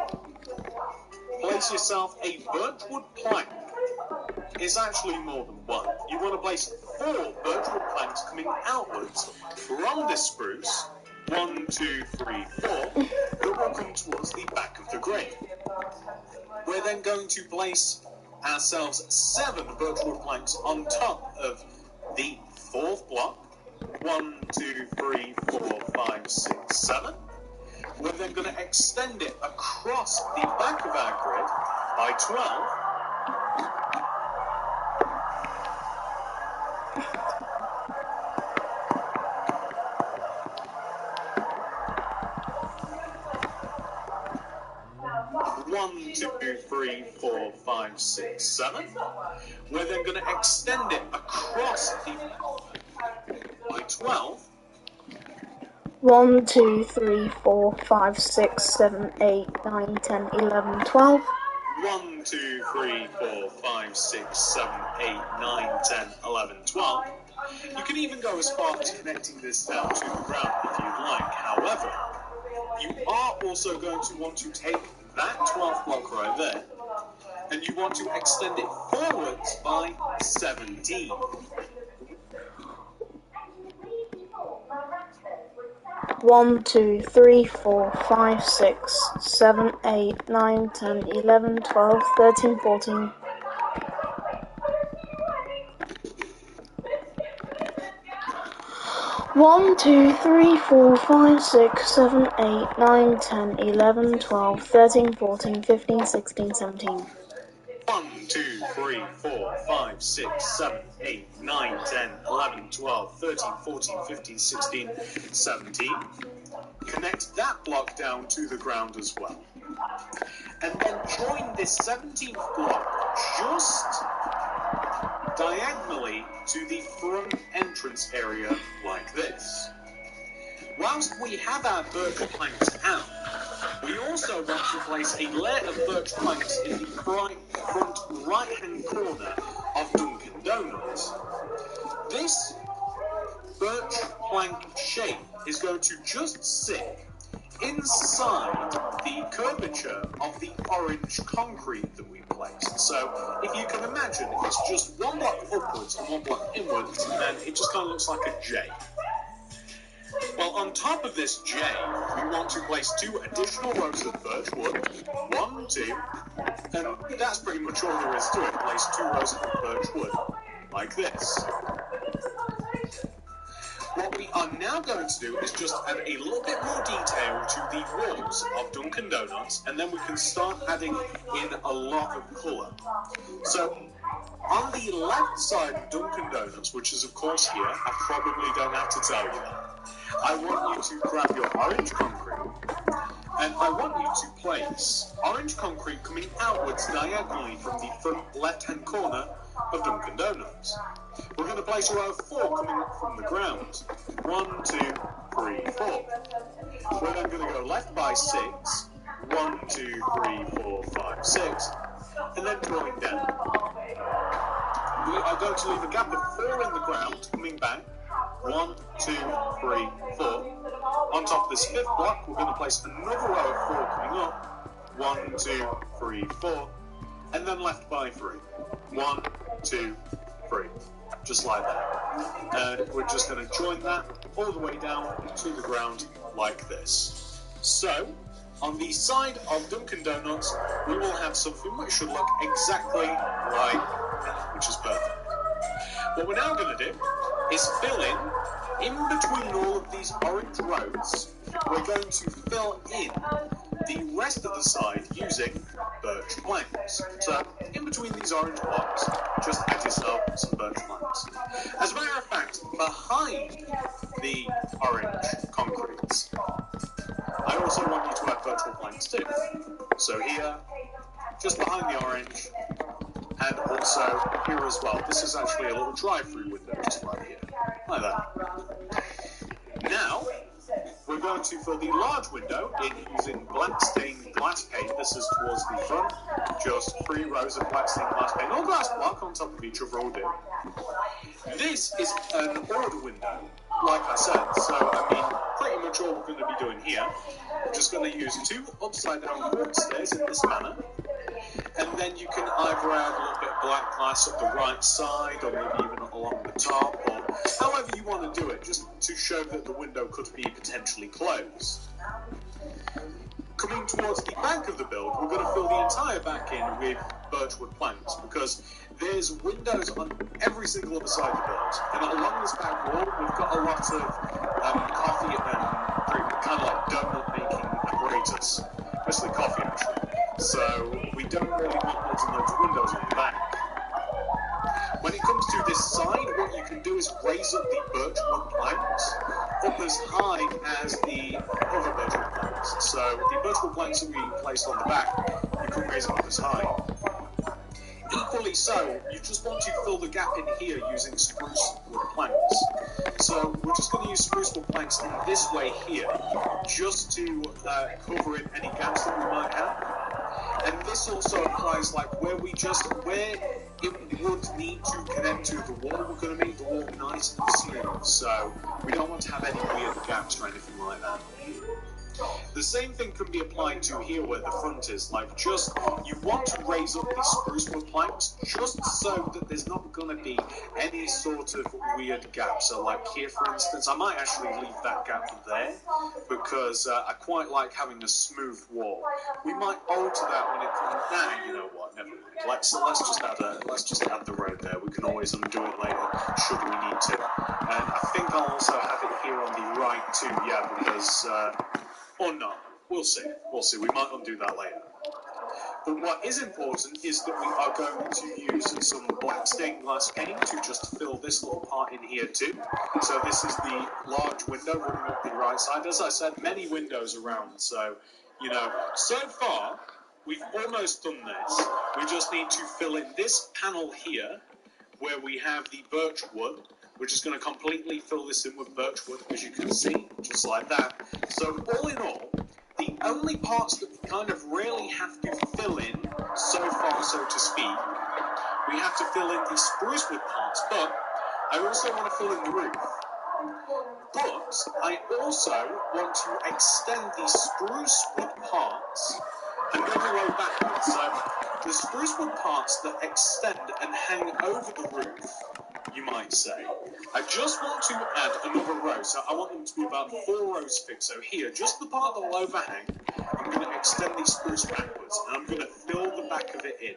Place yourself a birchwood plank. It's actually more than 1. You want to place 4 birchwood planks coming outwards from this spruce, 1, 2, 3, 4, that will come towards the back of the grid. We're then going to place ourselves 7 birchwood planks on top of the 4th block. 1, 2, 3, 4, 5, 6, 7. We're then going to extend it across the back of our grid by 12. One, 2, 3, 4, 5, 6, 7. We're then going to extend it across the by 12. 1, 2, 3, 4, 5, 6, 7, 8, 9, 10, 11, 12. 1, 2, 3, 4, 5, 6, 7, 8, 9, 10, 11, 12. You can even go as far as connecting this down to the ground if you'd like. However, you are also going to want to take that 12th block right there, and you want to extend it forwards by 17. 1, 2, 3, 4, 5, 6, 7, 8, 9, 10, 11, 12, 13, 14. 1, 2, 3, 4, 5, 6, 7, 8, 9, 10, 11, 12, 13, 14, 15, 16, 17. 1, 2, 3, 4, 5, 6, 7, 8, 9, 10, 11, 12, 13, 14, 15, 16, 17. Connect that block down to the ground as well. And then join this 17th block just diagonally to the front entrance area like this. Whilst we have our birch planks out, We also want to place a layer of birch planks in the front right-hand corner of Dunkin' Donuts. This birch plank shape is going to just sit inside the curvature of the orange concrete that we placed. So if you can imagine, it's just one block upwards and one block inwards, and it just kind of looks like a J. Well, on top of this J, we want to place 2 additional rows of birch wood. 1, 2, and that's pretty much all there is to it. Place 2 rows of birch wood, like this. What we are now going to do is just add a little bit more detail to the walls of Dunkin' Donuts, and then we can start adding in a lot of colour. So, on the left side of Dunkin' Donuts, which is of course here, I probably don't have to tell you that, I want you to grab your orange concrete, and I want you to place orange concrete coming outwards diagonally from the front left-hand corner of Dunkin' Donuts. We're going to place a row of 4 coming up from the ground. 1, 2, 3, 4. We're then going to go left by 6. 1, 2, 3, 4, 5, 6. And then drawing down. We are going to leave a gap of 4 in the ground, coming back. 1, 2, 3, 4. On top of this 5th block, we're going to place another row of 4 coming up. 1, 2, 3, 4. And then left by 3. 1, 2, 3. Just like that. And we're just going to join that all the way down to the ground like this. So, on the side of Dunkin' Donuts, we will have something which should look exactly like that, which is perfect. What we're now going to do is fill in between all of these orange rows, we're going to fill in the rest of the side using birch planks. So, in between these orange blocks, just add yourself some birch planks. As a matter of fact, behind the orange concretes, I also want you to add virtual planks too. So here, just behind the orange, and also here as well. This is actually a little drive-through window just right here, like that. Now, we're going to fill the large window in using black stained glass paint. This is towards the front, just 3 rows of black stained glass paint, or glass block on top of each other will do. This is an order window, like I said, so I mean, pretty much all we're going to be doing here. We're just going to use 2 upside down quartz stairs in this manner, and then you can either add a little bit of black glass at the right side, or maybe even along the top, or however you want to do it, just to show that the window could be potentially closed. Coming towards the back of the build, we're going to fill the entire back in with birchwood planks, because there's windows on every single other side of the build, and along this back wall, we've got a lot of coffee and kind of like donut making apparatus, mostly coffee actually. So we don't really want loads and loads of windows on the back. When it comes to this side, what you can do is raise up the birchwood planks up as high as the other birchwood planks. So the birchwood planks that we placed on the back, you can raise them up as high. Equally so, you just want to fill the gap in here using spruce wood planks. So we're just going to use spruce wood planks in this way here, just to cover in any gaps that we might have. And this also applies like where it would need to connect to the wall, we're going to make the wall nice and smooth. So we don't want to have any weird gaps or anything like that. The same thing can be applied to here where the front is, like just, you want to raise up these spruce wood planks just so that there's not going to be any sort of weird gap. So like here for instance, I might actually leave that gap there because I quite like having a smooth wall. We might alter that when it comes, nah, you know what, never mind. Let's just add the road there. We can always undo it later should we need to. And I think I'll also have it here on the right too, yeah, because or not. We'll see. We might undo that later. But what is important is that we are going to use some black stained glass paint to just fill this little part in here too. So this is the large window running up the right side. As I said, many windows around. So, you know, so far, we've almost done this. We just need to fill in this panel here where we have the birch wood. We're just going to completely fill this in with birch wood, as you can see, just like that. So all in all, the only parts that we kind of really have to fill in so far, so to speak, we have to fill in the spruce wood parts, but I also want to fill in the roof. But I also want to extend the spruce wood parts and go the way backwards. So the spruce wood parts that extend and hang over the roof, you might say, I just want to add another row. So I want them to be about 4 rows thick. So here, just the part that will overhang, I'm going to extend the spruce backwards and I'm going to fill the back of it in,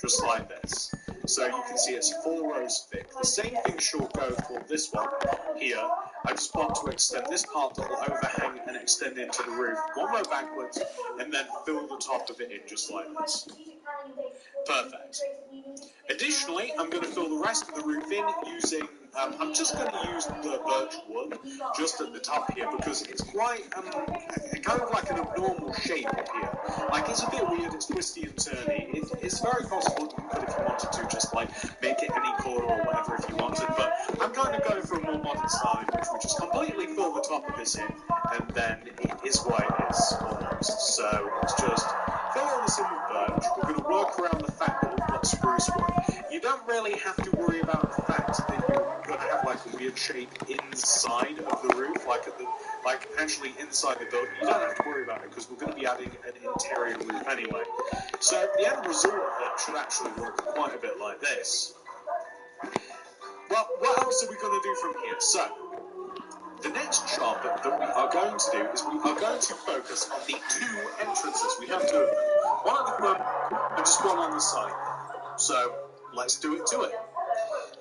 just like this. So you can see it's 4 rows thick. The same thing should go for this one here. I just want to extend this part that will overhang and extend into the roof 1 row backwards and then fill the top of it in just like this. Perfect. Additionally, I'm going to fill the rest of the roof in using, I'm just going to use the birch wood just at the top here because it's quite, kind of like an abnormal shape up here. Like, it's a bit weird, it's twisty and turny. It's very possible that you could, if you wanted to, just like make it any colour or whatever if you wanted, but I'm kind of going for a more modern style in which we just completely fill the top of this in and then it is what it is, almost. So it's just fill all this in with birch. We're going to work around the fact that we've got spruce wood. You don't really have to worry about the fact that you're going to have like a weird shape inside of the roof, like actually inside the building. You don't have to worry about it because we're going to be adding an interior roof anyway. So the end result of that should actually look quite a bit like this. Well, what else are we going to do from here? So the next job that we are going to do is we are going to focus on the 2 entrances. We have 2 of them. One at the front and just one on the side. So let's do it to it.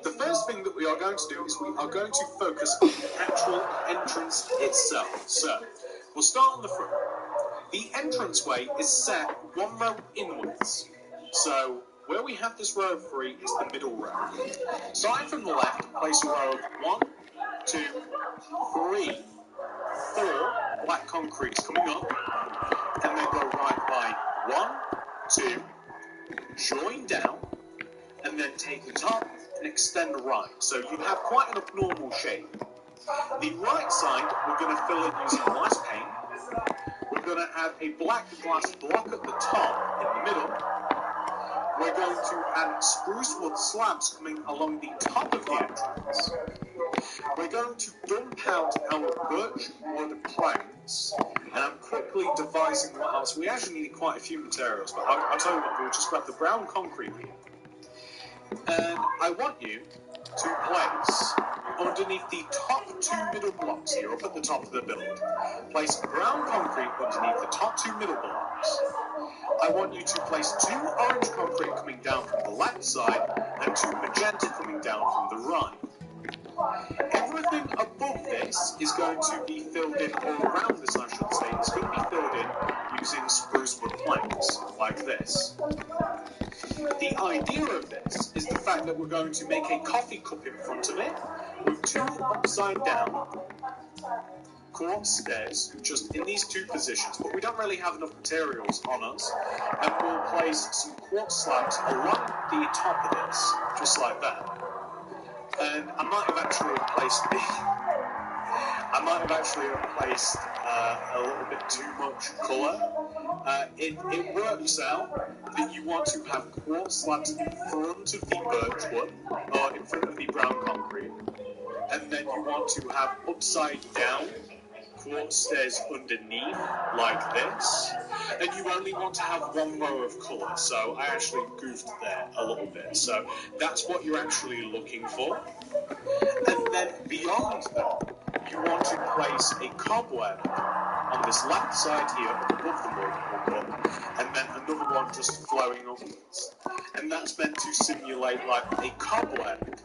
The first thing that we are going to do is we are going to focus on the actual entrance itself. So we'll start on the front. The entranceway is set 1 row inwards. So where we have this row of 3 is the middle row. Starting from the left, place a row of 1, 2, 3, 4 black concretes coming up, and then go right by 1, 2, join down, and then take the top and extend right. So you have quite an abnormal shape. The right side, we're going to fill in using glass paint. We're going to add a black glass block at the top in the middle. We're going to add spruce wood slabs coming along the top of the entrance. We're going to dump out our birch wood planks, and I'm quickly devising what else. We actually need quite a few materials, but I'll tell you what, we'll just grab the brown concrete here. And I want you to place underneath the top 2 middle blocks here, up at the top of the build, place brown concrete underneath the top 2 middle blocks. I want you to place 2 orange concrete coming down from the left side and 2 magenta coming down from the right. Everything above this is going to be filled in, or around this I should say, is going to be filled in using spruce wood planks, like this. The idea of this is the fact that we're going to make a coffee cup in front of it, with 2 upside down quartz stairs, just in these 2 positions, but we don't really have enough materials on us, and we'll place some quartz slabs along the top of this, just like that. And I might have actually replaced a little bit too much colour. It works out that you want to have quartz slabs in front of the birch wood, or in front of the brown concrete, and then you want to have upside down quartz stairs underneath, like this, and you only want to have 1 row of colour, so I actually goofed there a little bit, so that's what you're actually looking for. And then beyond that, you want to place a cobweb on this left side here, above the mud, and then another one just flowing upwards. And that's meant to simulate like a cobweb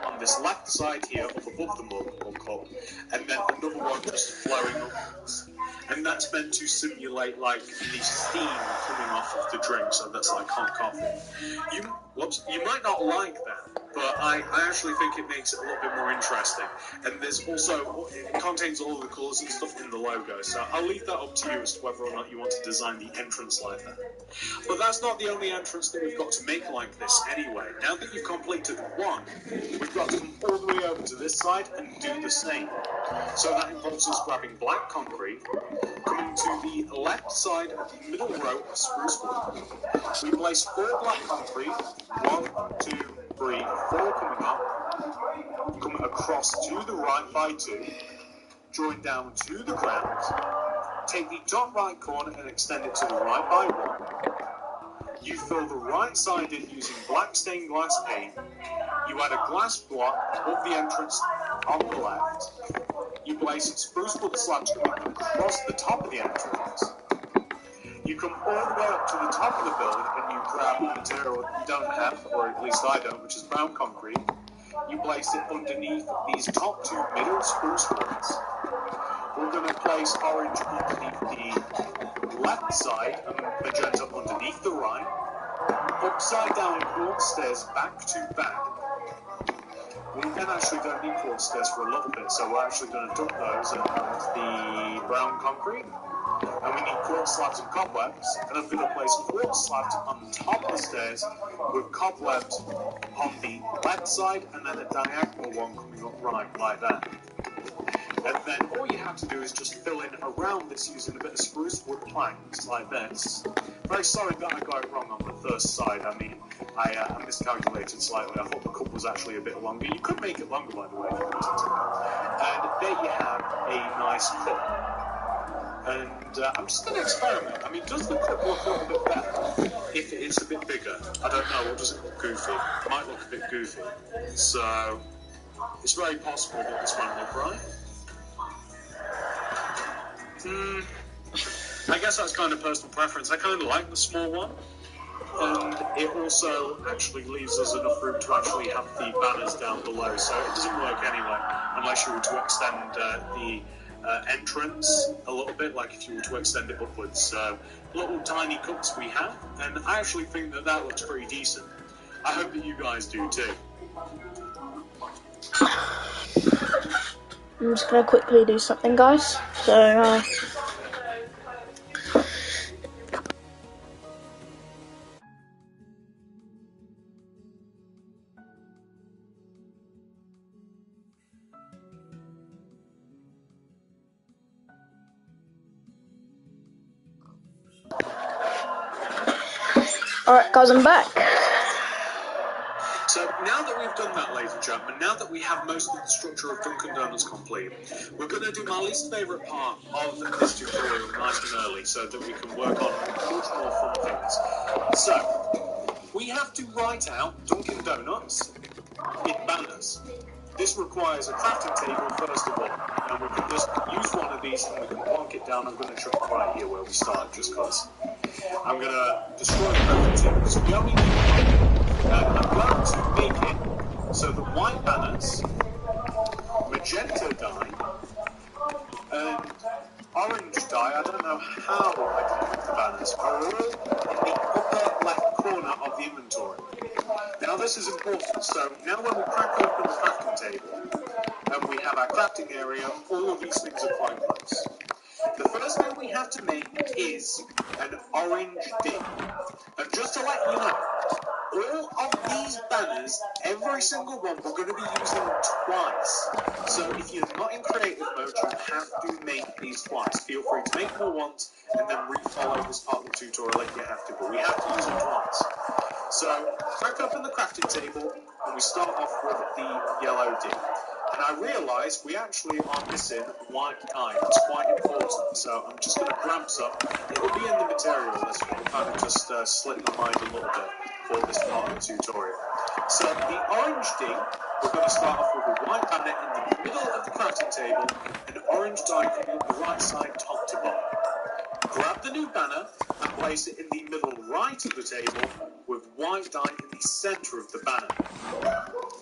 on this left side here, up above the mud or cup, and then another one just flowing upwards. And that's meant to simulate like the steam coming off of the drink, so that's like hot coffee. Whoops, you might not like that, but I actually think it makes it a little bit more interesting. And there's also, it contains all the colours and stuff in the logo, so I'll leave that up to you as to whether or not you want to design the entrance like that. But that's not the only entrance that we've got to make like this anyway. Now that you've completed one, we've got to come all the way over to this side and do the same. So that involves us grabbing black concrete, coming to the left side of the middle row of spruce wood. We place 4 black concrete, 1, 2, 3, 4 coming up, come across to the right by 2, join down to the ground, take the top right corner and extend it to the right by 1. You fill the right side in using black stained glass paint. You add a glass block above the entrance on the left. You place spruce wood slabs coming across the top of the entrance. You come all the way up to the top of the building and you grab material that you don't have, or at least I don't, which is brown concrete. You place it underneath these top 2 middle spruce woods. We're going to place orange underneath the left side and magenta underneath the right. Upside down quartz stairs back to back. We then actually don't need quartz stairs for a little bit, so we're actually going to dump those and the brown concrete. And we need quartz slabs and cobwebs, and I'm going to place quartz slabs on top of the stairs with cobwebs on the left side and then a diagonal one coming up right, like that. And then all you have to do is just fill in around this using a bit of spruce wood planks like this. Very sorry that I got it wrong on the first side. I mean, I miscalculated slightly. I thought the cup was actually a bit longer. You could make it longer, by the way, if you wanted to. And there you have a nice cup. And I'm just going to experiment. I mean, does the cup look a little bit better if it is a bit bigger? I don't know. Or does it look goofy? It might look a bit goofy. So it's very possible that this won't look right. I guess that's kind of personal preference. I kind of like the small one, and it also actually leaves us enough room to actually have the banners down below, so it doesn't work anyway, unless you were to extend the entrance a little bit, like if you were to extend it upwards. So little tiny cups we have, and I actually think that that looks pretty decent. I hope that you guys do too. I'm just going to quickly do something, guys. So, alright guys, I'm back. So now that we've done that, ladies and gentlemen, now that we have most of the structure of Dunkin' Donuts complete, we're going to do my least favourite part of this tutorial nice and early so that we can work on much more fun things. So, we have to write out Dunkin' Donuts in banners. This requires a crafting table first of all, and we can just use one of these and we can plonk it down. I'm going to chuck it right here where we start just because I'm going to destroy the crafting table because we only need one. I'm going to make it so the white banners, magenta dye, and orange dye, I don't know how I can put the banners, are all in the upper left corner of the inventory. Now this is important, so now when we crack open the crafting table, and we have our crafting area, all of these things are quite close. The first thing we have to make is an orange D. And just to let you know, all of these banners, every single one, we're going to be using twice. So if you're not in creative mode, you have to make these twice. Feel free to make more once and then re-follow this part of the tutorial if you have to, but we have to use them twice. So crack open the crafting table and we start off with the yellow D. And I realise we actually are missing white dye. It's quite important. So I'm just going to grab some. It'll be in the material list, but it kind of just slipped my mind a little bit for this part of the tutorial. So the orange D, we're going to start off with a white banner in the middle of the crafting table and orange dye coming up the right side top to bottom. Grab the new banner and place it in the middle right of the table with white dye in the centre of the banner.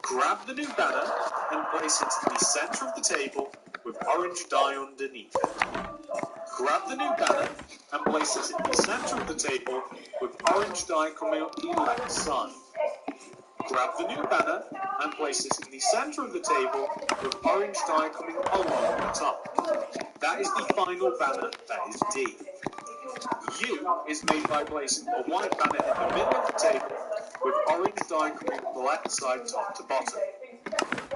Grab the new banner and place it in the centre of the table with orange dye underneath it. Grab the new banner and place it in the centre of the table with orange dye coming up the left side. Grab the new banner and place it in the centre of the table with orange dye coming along the top. That is the final banner, that is D. U is made by placing a white banner in the middle of the table with orange dye coming from the left side top to bottom.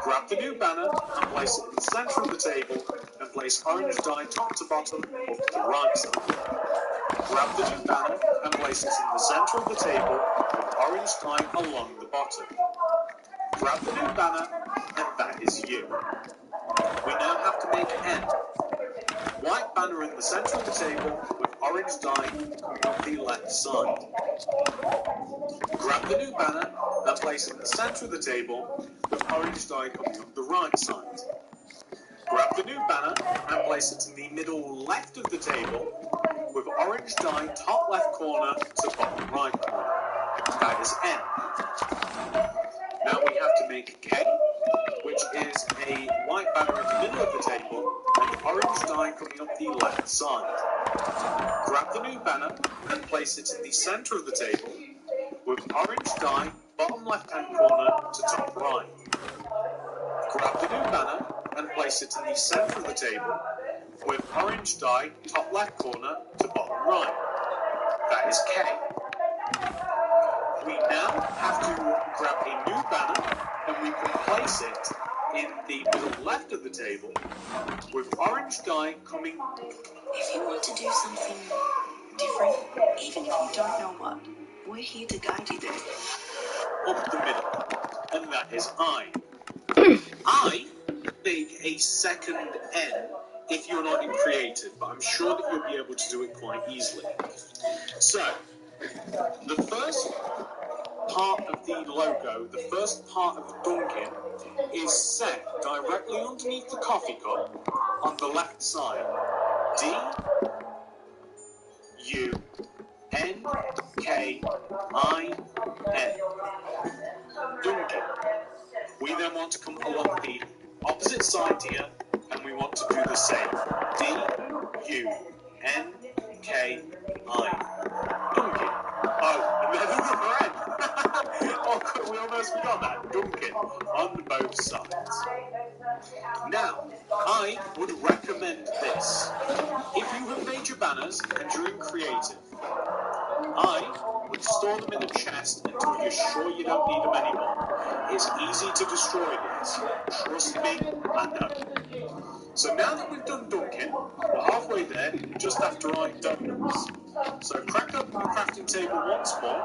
Grab the new banner and place it in the centre of the table and place orange dye top to bottom up to the right side. Grab the new banner and place it in the centre of the table with orange dye along the bottom. Grab the new banner and that is U. We now have to make N. White banner in the centre of the table with orange dye coming up the left side. Grab the new banner and place it in the centre of the table with orange dye coming up the right side. Grab the new banner and place it in the middle left of the table with orange dye top left corner to bottom right corner. That is N. Now we have to make K, which is a white banner in the middle of the table and orange dye coming up the left side. Grab the new banner and place it in the centre of the table with orange dye bottom left hand corner to top right. Grab the new banner and place it in the centre of the table with orange dye top left corner to bottom right. That is K. We now have to grab a new banner and we can place it in the middle left of the table with orange dye coming. If you want to do something different, even if you don't know what, we're here to guide you there. Up the middle, and that is I. I make a second N if you're not in creative, but I'm sure that you'll be able to do it quite easily. So, the first part of the logo, the first part of the Dunkin' is set directly underneath the coffee cup on the left side. D, U, N, K, I, N. Dunkin'. We then want to come along the opposite side here and we want to do the same. D, U, N, K, I. Dunkin'. Oh, and then another N. Oh, we almost forgot that. Dunkin' on both sides. Now, I would recommend this. If you have made your banners and you're in creative, I would store them in a chest until you're sure you don't need them anymore. It's easy to destroy these. Trust me, I know. So now that we've done Dunkin', we're halfway there, just after I donuts. So crack up our crafting table once more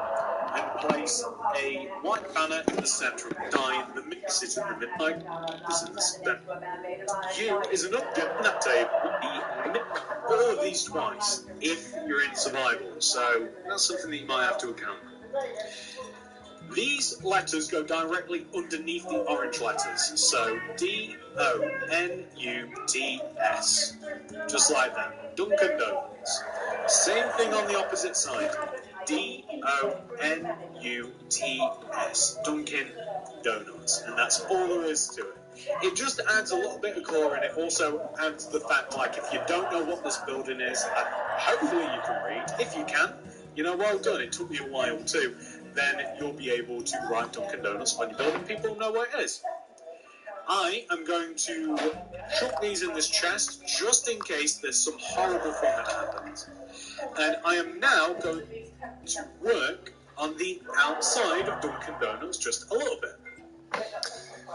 and place a white banner in the centre of dye in the mix it in the midnight is in the centre. U is an object on that table. All of these twice if you're in survival, so that's something that you might have to account for. These letters go directly underneath the orange letters, so D-O-N-U-T-S, just like that. Dunkin' Donuts. Same thing on the opposite side. D-O-N-U-T-S. Dunkin' Donuts. And that's all there is to it. It just adds a little bit of colour, and it also adds the fact, like, if you don't know what this building is, and hopefully you can read, if you can, you know, well done, it took me a while too, then you'll be able to write Dunkin' Donuts when you're building, people know what it is. I am going to chuck these in this chest, just in case there's some horrible thing that happens. And I am now going to work on the outside of Dunkin' Donuts just a little bit.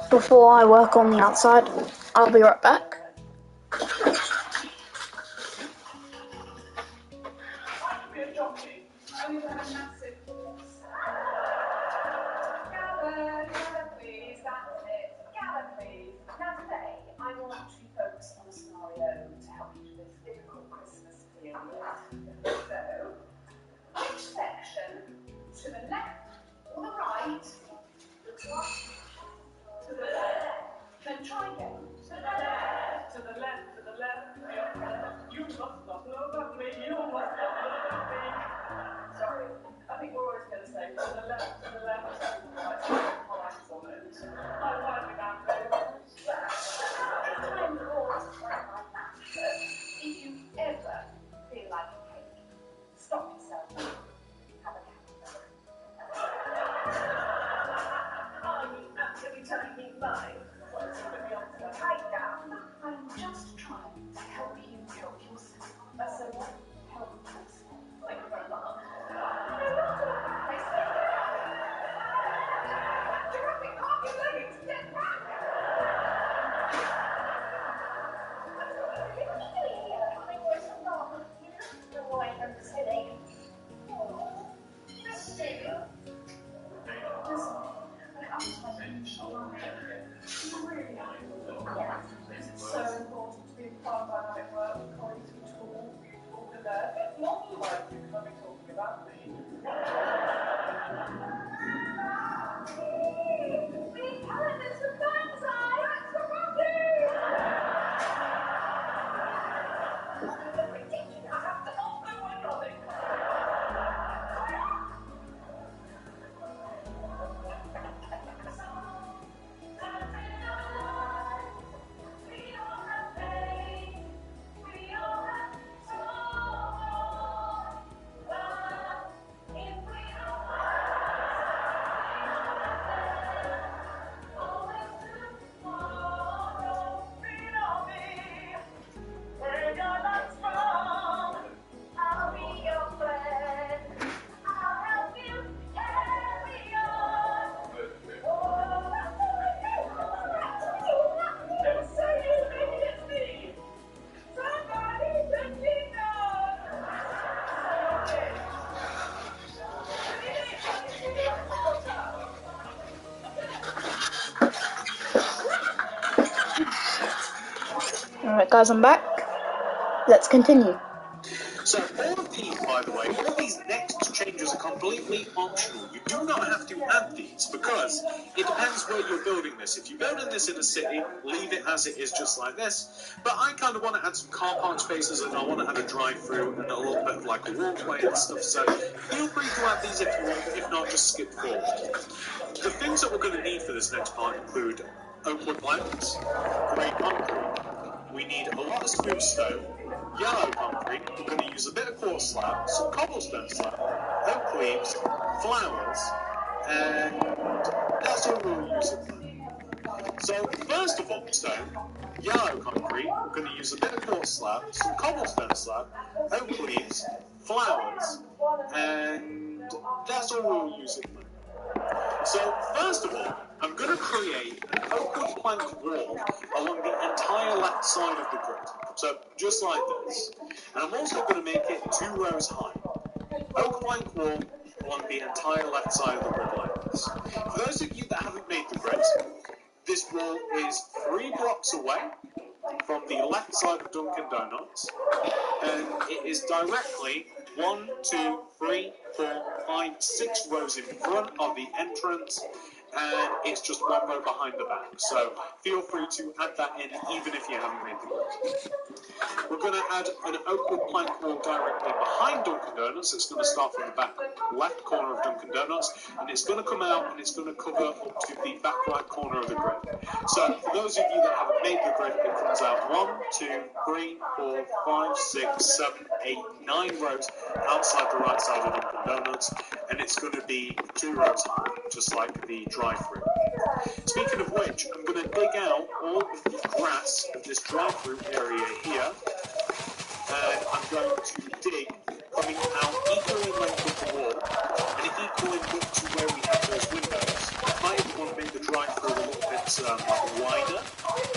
Before I work on the outside, I'll be right back. guys, I'm back. Let's continue. So all of these, by the way, all these next changes are completely optional. You do not have to add these because it depends where you're building this. If you're building this in a city, leave it as it is just like this. But I kind of want to add some car park spaces and I want to add a drive-through and a little bit of like a walkway and stuff. So feel free to add these if you want. If not, just skip forward. The things that we're going to need for this next part include oak wood planks, grey concrete. We need a lot of smooth stone, yellow concrete, we're going to use a bit of quartz slab, some cobblestone slab, oak leaves, flowers, and that's all we'll use it for. So first of all, stone, yellow concrete, we're going to use a bit of quartz slab, some cobblestone slab, oak leaves, flowers, and that's all we'll use it for. So first of all, I'm going to create an oak wood plank wall along the entire left side of the grid. So just like this. And I'm also going to make it 2 rows high. Oak plank wall along the entire left side of the grid like this. For those of you that haven't made the grid, this wall is 3 blocks away from the left side of Dunkin' Donuts. And it is directly 1, 2, 3, 4, 5, 6 rows in front of the entrance, and it's just 1 row behind the back. So feel free to add that in even if you haven't made the grid. We're going to add an oak wood plank wall directly behind Dunkin' Donuts. It's going to start from the back left corner of Dunkin' Donuts, and it's going to come out and it's going to cover up to the back right corner of the grid. So for those of you that haven't made the grid, it comes out 1, 2, 3, 4, 5, 6, 7, 8, 9 rows outside the right side of Dunkin' Donuts, and it's going to be 2 rows high, just like the drive-through. Speaking of which, I'm going to dig out all of the grass of this drive-through area here, and I'm going to dig coming out equal in length with the wall and equal in width to where we have those windows. I might even want to make the drive-through a little bit wider,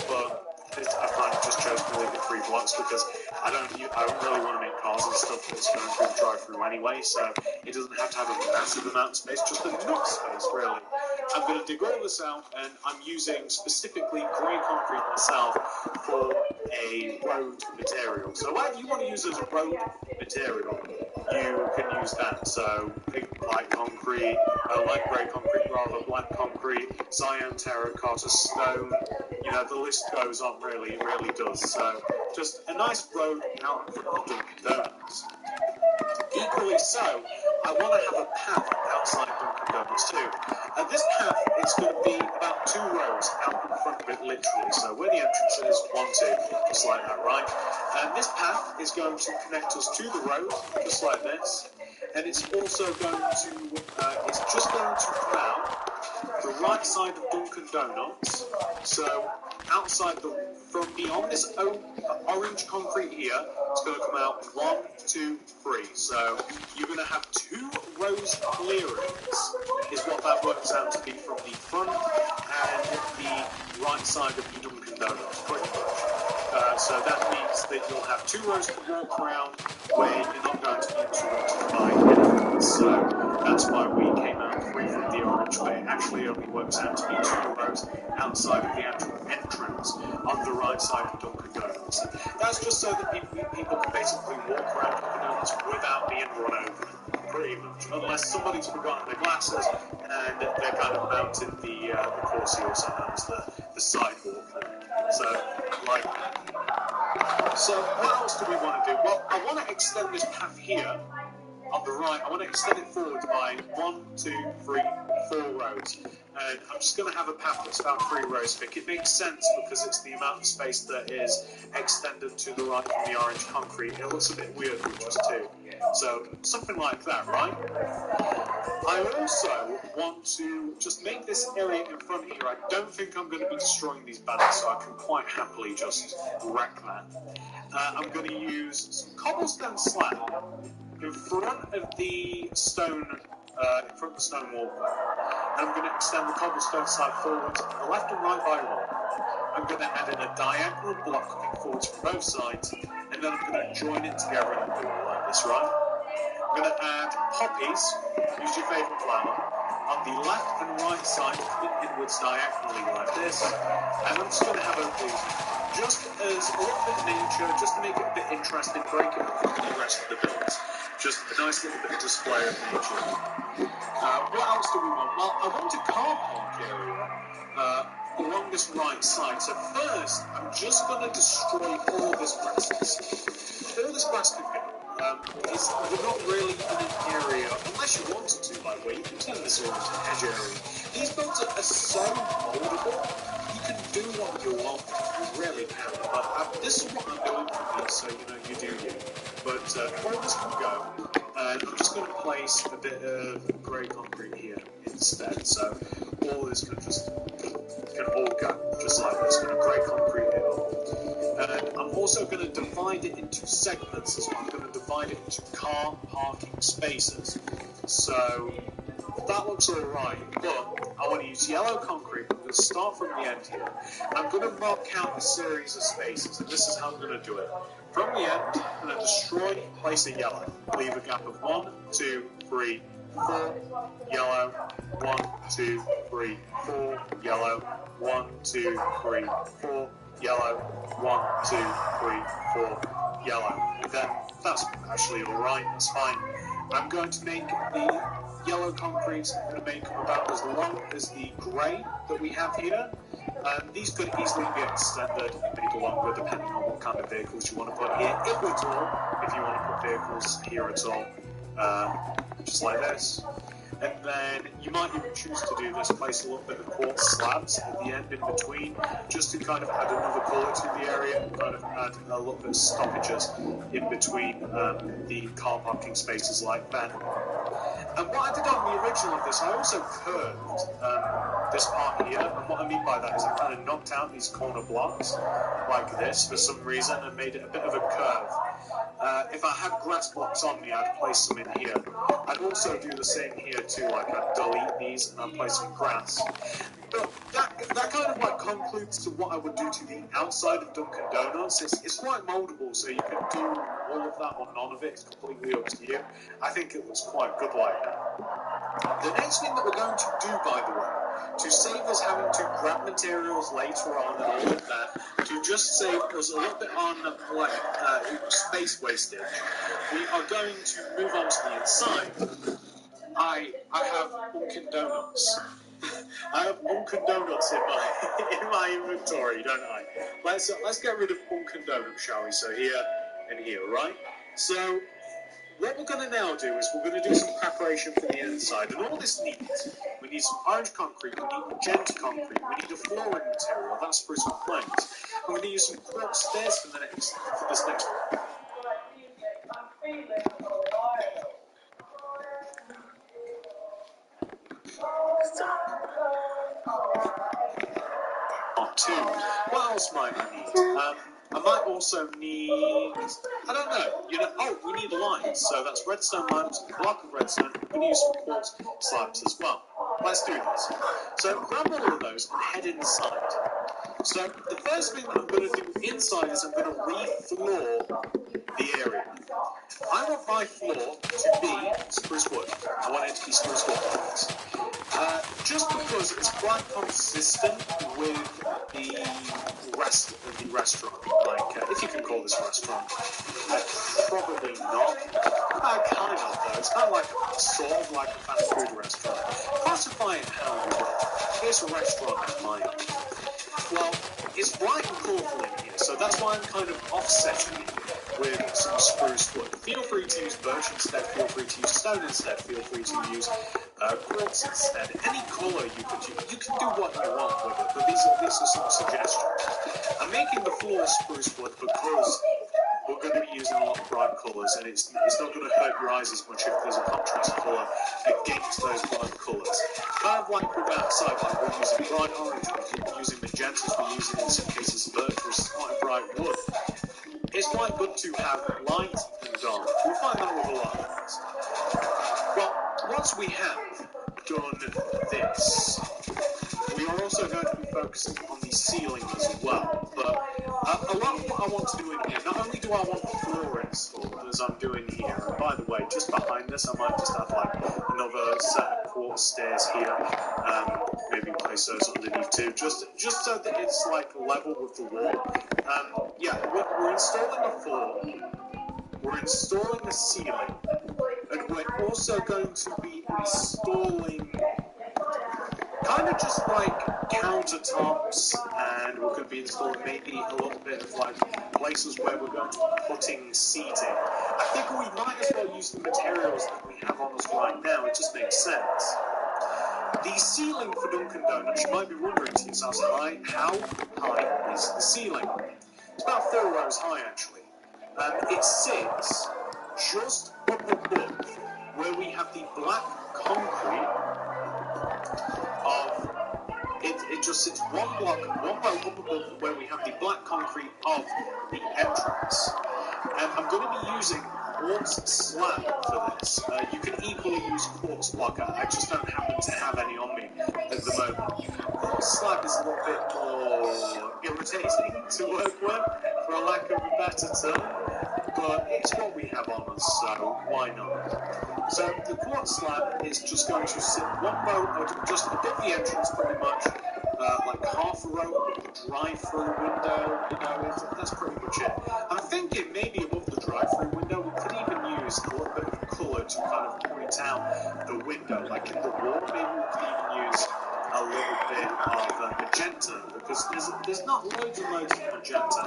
but I kind of just chose to leave it 3 blocks because I don't really want to make cars and stuff that's going through the drive-through anyway, so it doesn't have to have a massive amount of space, just enough space really. I'm going to dig all this out, and I'm using specifically grey concrete myself for a road material. So whatever you want to use as a road material, you can use that. So light concrete, light grey concrete rather, black concrete, cyan terracotta, stone, you know, the list goes on really, it really does. So just a nice road out in front of Dunkin' Donuts. Equally so, I want to have a path outside Dunkin' Donuts too. And this path is going to be about 2 rows out in front of it, literally. So where the entrance is, 1, 2, just like that, right? And this path is going to connect us to the road, just like this. And it's also going to, it's just going to come out the right side of Dunkin' Donuts. So outside from beyond this orange concrete here, it's going to come out 1, 2, 3. So you're going to have 2 rows clearance, is what that works out to be from the front and the right side of the Dunkin' Donuts, pretty much. So that means that you'll have 2 rows to walk around where you're not going to be interrupted by anything. So that's why we came out 3 from the orange, but it actually only works out to be 2 rows outside of the actual entrance on the right side of Dunkin' Donuts. That's just so that people can basically walk around Dunkin' Donuts without being run over, pretty much, unless somebody's forgotten their glasses and they're kind of mounted the Corsi, also known as the sidewalk. So, like that. So, what else do we want to do? Well, I want to extend this path here on the right. I want to extend it forward by 1, 2, 3, 4 rows. And I'm just going to have a path that's about 3 rows thick. It makes sense because it's the amount of space that is extended to the right from the orange concrete. It looks a bit weird with just 2. So, something like that, right? I also want to just make this area in front here. I don't think I'm going to be destroying these banners, so I can quite happily just wreck that. I'm going to use some cobblestone slab in front of the stone wall there. And I'm going to extend the cobblestone slab forwards left and right by 1. I'm going to add in a diagonal block coming forwards from both sides, and then I'm going to join it together in the middle like this, right? I'm going to add poppies, use your favourite flower, on the left and right side, inwards diagonally like this, and I'm just going to have a these just as a little bit of nature, just to make it a bit interesting, break it up from the rest of the builds. Just a nice little bit of display of nature. What else do we want? Well, I want a car park area along this right side. So first, I'm just going to destroy all this grass. All this grass can go. We're not really in an area, unless you wanted to, by the way, you can turn this all into hedge area. These builds are so moldable, you can do what you want, you really can. But this is what I'm doing for these, so you do you. But all this can go, and I'm just going to place a bit of grey concrete here instead, so all this can all go, just like this, going to grey concrete it up. And I'm also going to divide it into segments as well. I'm going to divide it into car parking spaces. So that looks alright, but I want to use yellow concrete. I'm going to start from the end here. And I'm going to mark out a series of spaces, and this is how I'm going to do it. From the end, I'm going to destroy, place a yellow. Leave a gap of 1, 2, 3, 4, yellow, 1, 2, 3, 4, yellow, 1, 2, 3, 4, yellow, 1, 2, 3, 4, yellow. Then that's actually alright, that's fine. I'm going to make the yellow concrete, I'm going to make them about as long as the grey that we have here. These could easily be extended and made longer depending on what kind of vehicles you want to put here, if at all, if you want to put vehicles here at all, just like this. And then you might even choose to do this, place a little bit of quartz slabs at the end in between, just to kind of add another colour to the area and kind of add a little bit of stoppages in between the car parking spaces like that. And what I did on the original of this, I also curved this part here, and what I mean by that is I kind of knocked out these corner blocks like this for some reason and made it a bit of a curve. If I had grass blocks on me, I'd place them in here. I'd also do the same here too, like I'd delete these and I'd place some grass. But that kind of like concludes to what I would do to the outside of Dunkin' Donuts. It's quite moldable, so you can do all of that or none of it. It's completely up to you. I think it looks quite good like that. The next thing that we're going to do, by the way, to save us having to grab materials later on and all of that, to just save us a little bit on space wastage, we are going to move on to the inside. I have Dunkin' Donuts. I have Dunkin' Donuts in my inventory, don't I? Let's get rid of Dunkin' Donuts, shall we? So here and here, right? So what we're going to now do is we're going to do some preparation for the inside, and all this needs, we need some orange concrete, we need magenta concrete, we need a flooring material, that's spruce wood planks, and we're going to use some quartz stairs for this next one. Two. What else might I need? I might also need, I don't know, we need limes, so that's redstone limes, a block of redstone, we're going to use some quartz slabs as well. Let's do this. So grab all of those and head inside. So the first thing that I'm going to do inside is I'm going to re-floor the area. I want my floor to be spruce wood. I want it to be spruce wood. Just because it's quite consistent with the rest of the restaurant. Like, if you can call this a restaurant, probably not. Kind of though. It's kind of like sort of like a fast food restaurant. Classify it how you will. It's a restaurant in my opinion. Well, it's bright and colourful in here, so that's why I'm kind of offsetting it with some spruce wood. Feel free to use birch instead, feel free to use stone instead, feel free to use quartz instead. Any colour you could use, you can do what you want with it, but these are some suggestions. I'm making the floor spruce wood because we're going to be using a lot of bright colours, and it's not going to hurt your eyes as much if there's a contrast colour against those bright colours. Kind of like with outside, like we're using bright orange, we're using magentas, we're using in some cases birch, which is quite a bright wood. It's quite good to have light and dark. We'll find that with a lot of things. Well, once we have done this, we are also going to be focusing on the ceiling as well. But a lot of what I want to do in here, not only do I want the floor installed as I'm doing here, and by the way, just behind this I might just have like another set of quartz stairs here. Maybe place those underneath too, just so that it's like level with the wall. Yeah, we're installing a floor. We're installing a ceiling, and we're also going to be installing kind of just like countertops, and we're going to be installing maybe a little bit of like places where we're going to be putting seating. I think we might as well use the materials that we have on us right now. It just makes sense. The ceiling for Dunkin' Donuts, you might be wondering to yourselves, how high is the ceiling? It's about 4 rows high, actually. It sits just up above where we have the black concrete of... It just sits one row up above where we have the black concrete of the entrance. And I'm going to be using quartz slab for this. You can equally use quartz block. I just don't happen to have any on me at the moment. Quartz slab is a little bit more irritating to work with, for a lack of a better term, but it's what we have on us, so why not? So the quartz slab is just going to sit one row just above the entrance, pretty much, like half a row of the drive-through window. That's pretty much it. I'm thinking maybe above the drive-through window we could even use a little bit of colour to kind of point out the window, like in the wall. Maybe we could even use a little bit of magenta, because there's not loads and loads of magenta.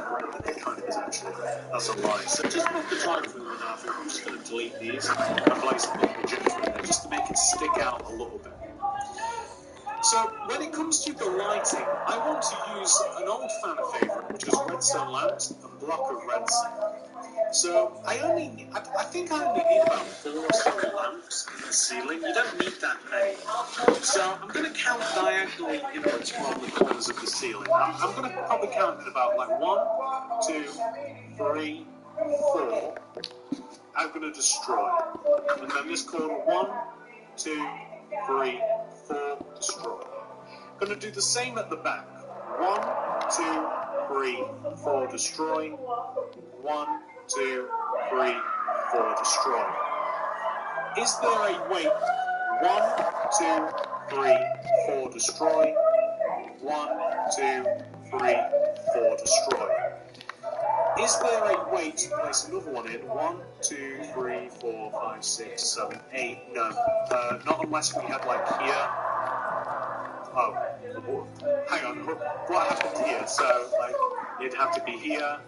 There kind of is, actually. That's a lie. So just above the drive-through window, I think I'm just going to delete these and place a bit of magenta in there, just to make it stick out a little bit. So when it comes to the lighting, I want to use an old fan favourite, which is redstone lamps, a block of redstone. So I think I only need about 4 or so lamps in the ceiling. You don't need that many. So I'm going to count diagonally inwards from the corners of the ceiling. I'm going to probably count in about like 1, 2, 3, 4. I'm going to destroy. And then this corner, 1, 2, 3, 4, destroy. I'm going to do the same at the back. 1, 2, 3, 4, destroy. 1, 2, 3, 4, destroy. Is there a wait? 1, 2, 3, 4, destroy. 1, 2, 3, 4, destroy. Is there a way to place another one in? 1, 2, 3, 4, 5, 6, 7, 8. No. Not unless we had like here. Oh, hang on. What happened here? So, like, it'd have to be here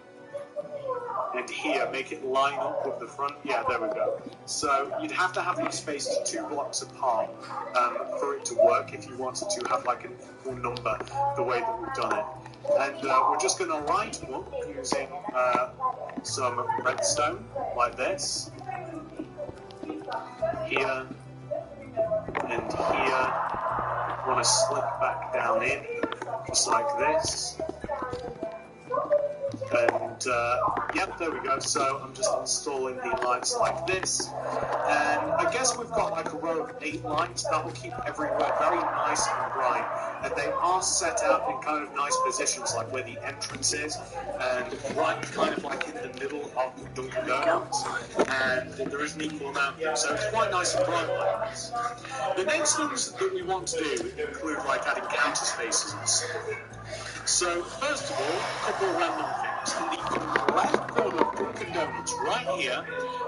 and here. Make it line up with the front. Yeah, there we go. So you'd have to have them spaced 2 blocks apart for it to work if you wanted to have like an equal number the way that we've done it. And we're just going to light them up using some redstone like this. Here and here. Want to slip back down in, just like this. And yep, there we go. So I'm just installing the lights like this. And I guess we've got like a row of 8 lights that will keep everywhere very nice and bright. And they are set out in kind of nice positions, like where the entrance is, and right kind of like in the middle of Dunkin' Donuts. And there is an equal amount of them, so it's quite nice and bright like this. The next things that we want to do include like adding counter spaces and stuff. So first of all, a couple of random things. In the left corner of Dunkin' Donuts, right here,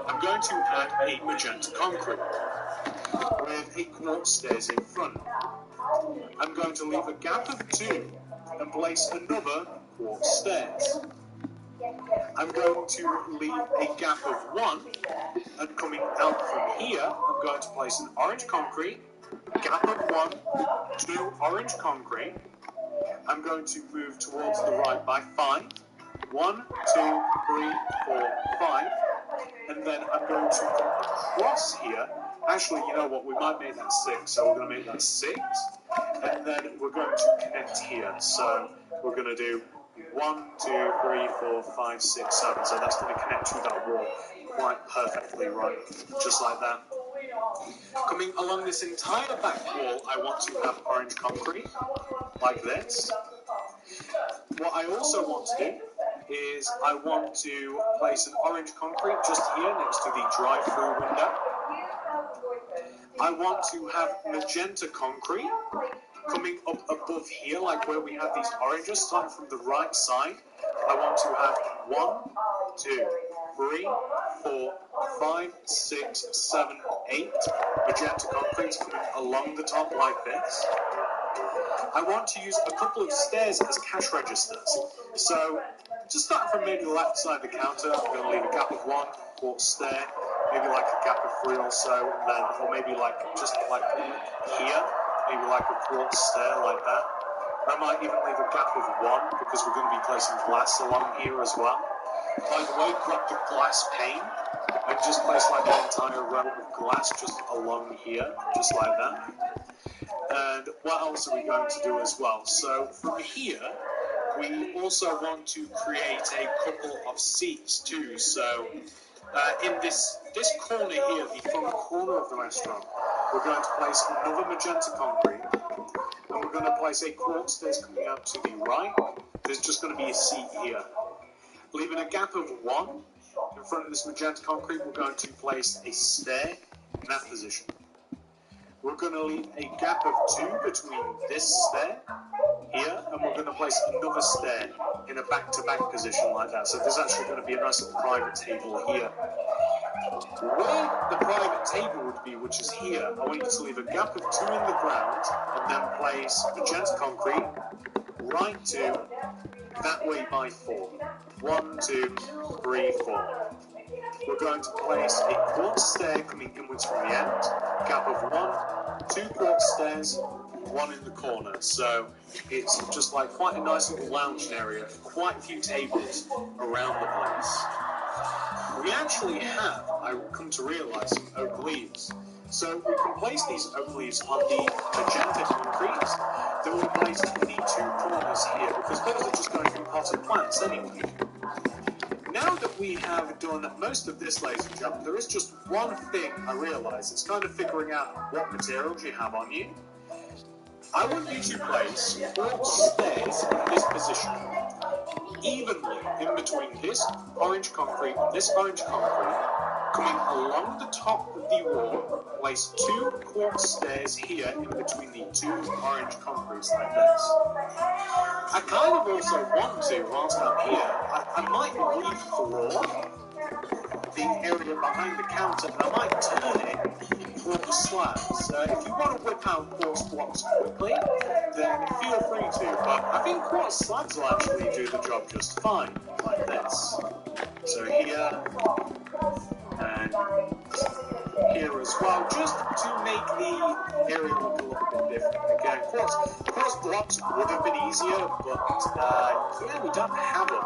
I'm going to add a magenta concrete with a quartz stairs in front. I'm going to leave a gap of 2 and place another quartz stairs. I'm going to leave a gap of 1, and coming out from here, I'm going to place an orange concrete, gap of 1, 2 orange concrete. I'm going to move towards the right by 5. 1, 2, 3, 4, 5. And then I'm going to come across here. Actually, you know what? We might make that 6, so we're going to make that 6. And then we're going to connect here. So we're going to do 1, 2, 3, 4, 5, 6, 7. So that's going to connect to that wall quite perfectly, right? Just like that. Coming along this entire back wall, I want to have orange concrete, like this. What I also want to do is I want to place an orange concrete just here next to the drive-through window. I want to have magenta concrete coming up above here, like where we have these oranges, starting from the right side. I want to have 1, 2, 3, 4, 5, 6, 7, 8 magenta concretes coming along the top like this. I want to use a couple of stairs as cash registers. So, just starting from maybe the left side of the counter, I'm going to leave a gap of 1 quartz stair, maybe like a gap of 3 or so, and then, or maybe like just like here, maybe like a quartz stair like that. I might even leave a gap of 1 because we're going to be placing glass along here as well. By the way, grab the glass pane and just place like an entire row of glass just along here, just like that. And what else are we going to do as well? So from here, we also want to create a couple of seats too. So in this corner here, the front corner of the restaurant, we're going to place another magenta concrete, and we're going to place a quartz stairs coming out to the right. There's just going to be a seat here. Leaving a gap of 1 in front of this magenta concrete, we're going to place a stair in that position. We're going to leave a gap of 2 between this stair here, and we're going to place another stair in a back-to-back position like that. So there's actually going to be a nice little private table here. Where the private table would be, which is here, I want you to leave a gap of 2 in the ground, and then place magenta concrete right to that way by 4. 1, 2, 3, 4. We're going to place a quartz stair coming inwards from the end, gap of 1, 2 quartz stairs, 1 in the corner. So it's just like quite a nice little lounging area, quite a few tables around the place. We actually have, I come to realise, some oak leaves. So we can place these oak leaves on the magenta concrete that we'll place in the 2 corners here, because those are just going to be potted plants anyway. Now that we have done most of this, ladies and gentlemen, there is just one thing I realise. It's kind of figuring out what materials you have on you. I want you to place 4 stairs in this position, evenly in between this orange concrete and this orange concrete, coming along the top of the wall. Place 2 quartz stairs here in between the 2 orange concretes like this. I kind of also want to, whilst I'm here, I might refloor the area behind the counter, and I might turn it quartz slabs. If you want to whip out quartz blocks quickly, then feel free to, but I think quartz slabs will actually do the job just fine, like this. So here, and here as well, just to make the area look a little bit different. Again, quartz blocks would have been easier, but yeah, we don't have them.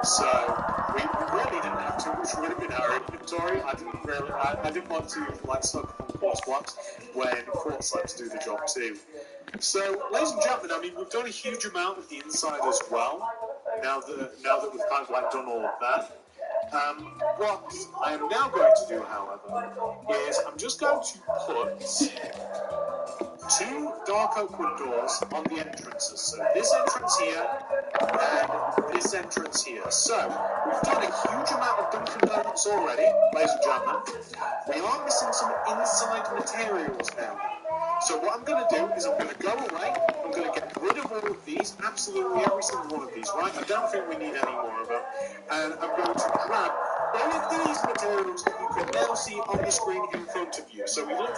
So we really didn't have too much room in our inventory. I didn't want to like stock up on quartz blocks when quartz slabs do the job too. So, ladies and gentlemen, I mean, we've done a huge amount of the inside as well. Now that we've kind of like done all of that. What I am now going to do, however, is I'm just going to put 2 dark oak wood doors on the entrances. So this entrance here and this entrance here. So we've done a huge amount of Dunkin' Donuts already, ladies and gentlemen. We are missing some inside materials now. So what I'm going to do is I'm going to go away, I'm going to get rid of all of these, absolutely every single one of these, right? I don't think we need any more of them. And I'm going to grab all of these materials that you can now see on the screen in front of you. So we look...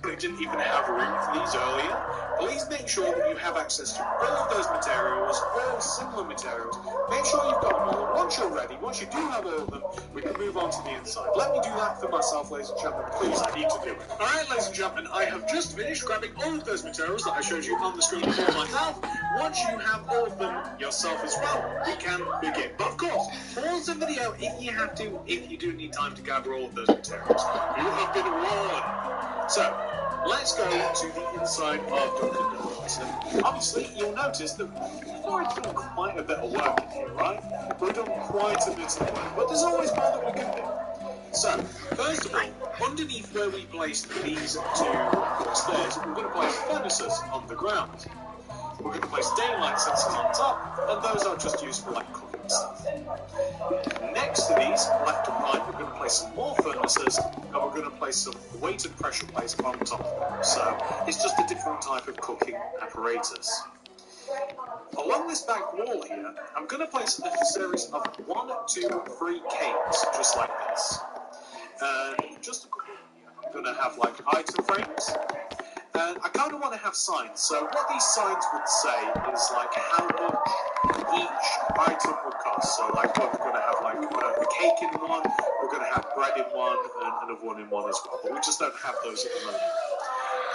We didn't even have room for these earlier. Please make sure that you have access to all of those materials, all similar materials. Make sure you've got them all. Once you're ready, once you do have all of them, we can move on to the inside. Let me do that for myself, ladies and gentlemen. Please, I need to do it. Alright, ladies and gentlemen, I have just finished grabbing all of those materials that I showed you on the screen for myself. Once you have all of them yourself as well, we can begin. But of course, pause the video if you have to, if you do need time to gather all of those materials. You have been warned. So, let's go to the inside of Dunkin' Donuts. And obviously, you'll notice that we've already done quite a bit of work in here, right? We've done quite a bit of work, but there's always more that we can do. So, first of all, underneath where we placed these two stairs, we're going to place furnaces on the ground. We're going to place daylight sensors on top, and those are just used for like cooking stuff. Next to these, left and right, we're going to place some more furnaces, and we're going to place some weighted pressure plates on top of them. So it's just a different type of cooking apparatus. Along this back wall here, I'm going to place a series of 1, 2, 3 canes, just like this. And just a couple, I'm going to have like item frames. And I kind of want to have signs. So what these signs would say is like how much each item would cost. So like we're going to have like a cake in one, we're going to have bread in one, and another one in one as well. But we just don't have those at the moment.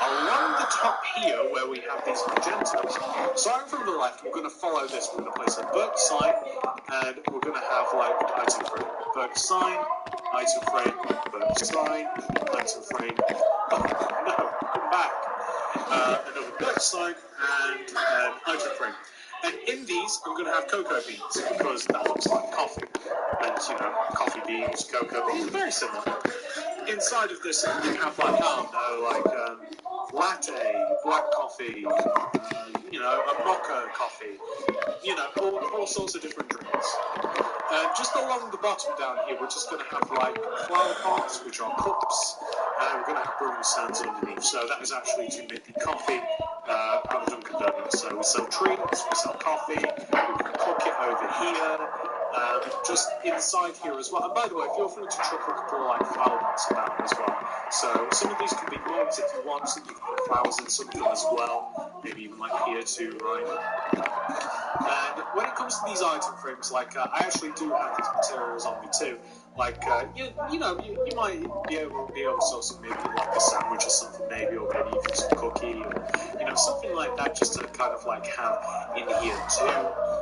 Along the top here, where we have these magentas, starting from the left, we're going to follow this. We're going to place a Burke sign, and we're going to have like item frame, Burke sign, item frame, Burke sign, item frame. Oh no, come back. Another Burke sign and an item frame. And in these, I'm going to have cocoa beans because that looks like coffee. And you know, coffee beans, cocoa beans, very similar. Inside of this, you have like, latte, black coffee, you know, a mocha coffee, you know, all sorts of different drinks. Just along the bottom down here, we're just going to have like flower pots, which are cups, and we're going to have brewing stands underneath. So that is actually to make the coffee out of Dunkin' Donuts. So we sell treats, we sell coffee, we can cook it over here. Just inside here as well. And by the way, feel free to chuck a couple of like flower pots about as well. So some of these can be mugs if you want, so you can put flowers in some of them as well. Maybe even like here too, right? And when it comes to these item frames, like I actually do have these materials on me too. Like you might be able to sell some maybe like a sandwich or something maybe, or maybe even some cookie, or something like that, just to kind of like have in here too.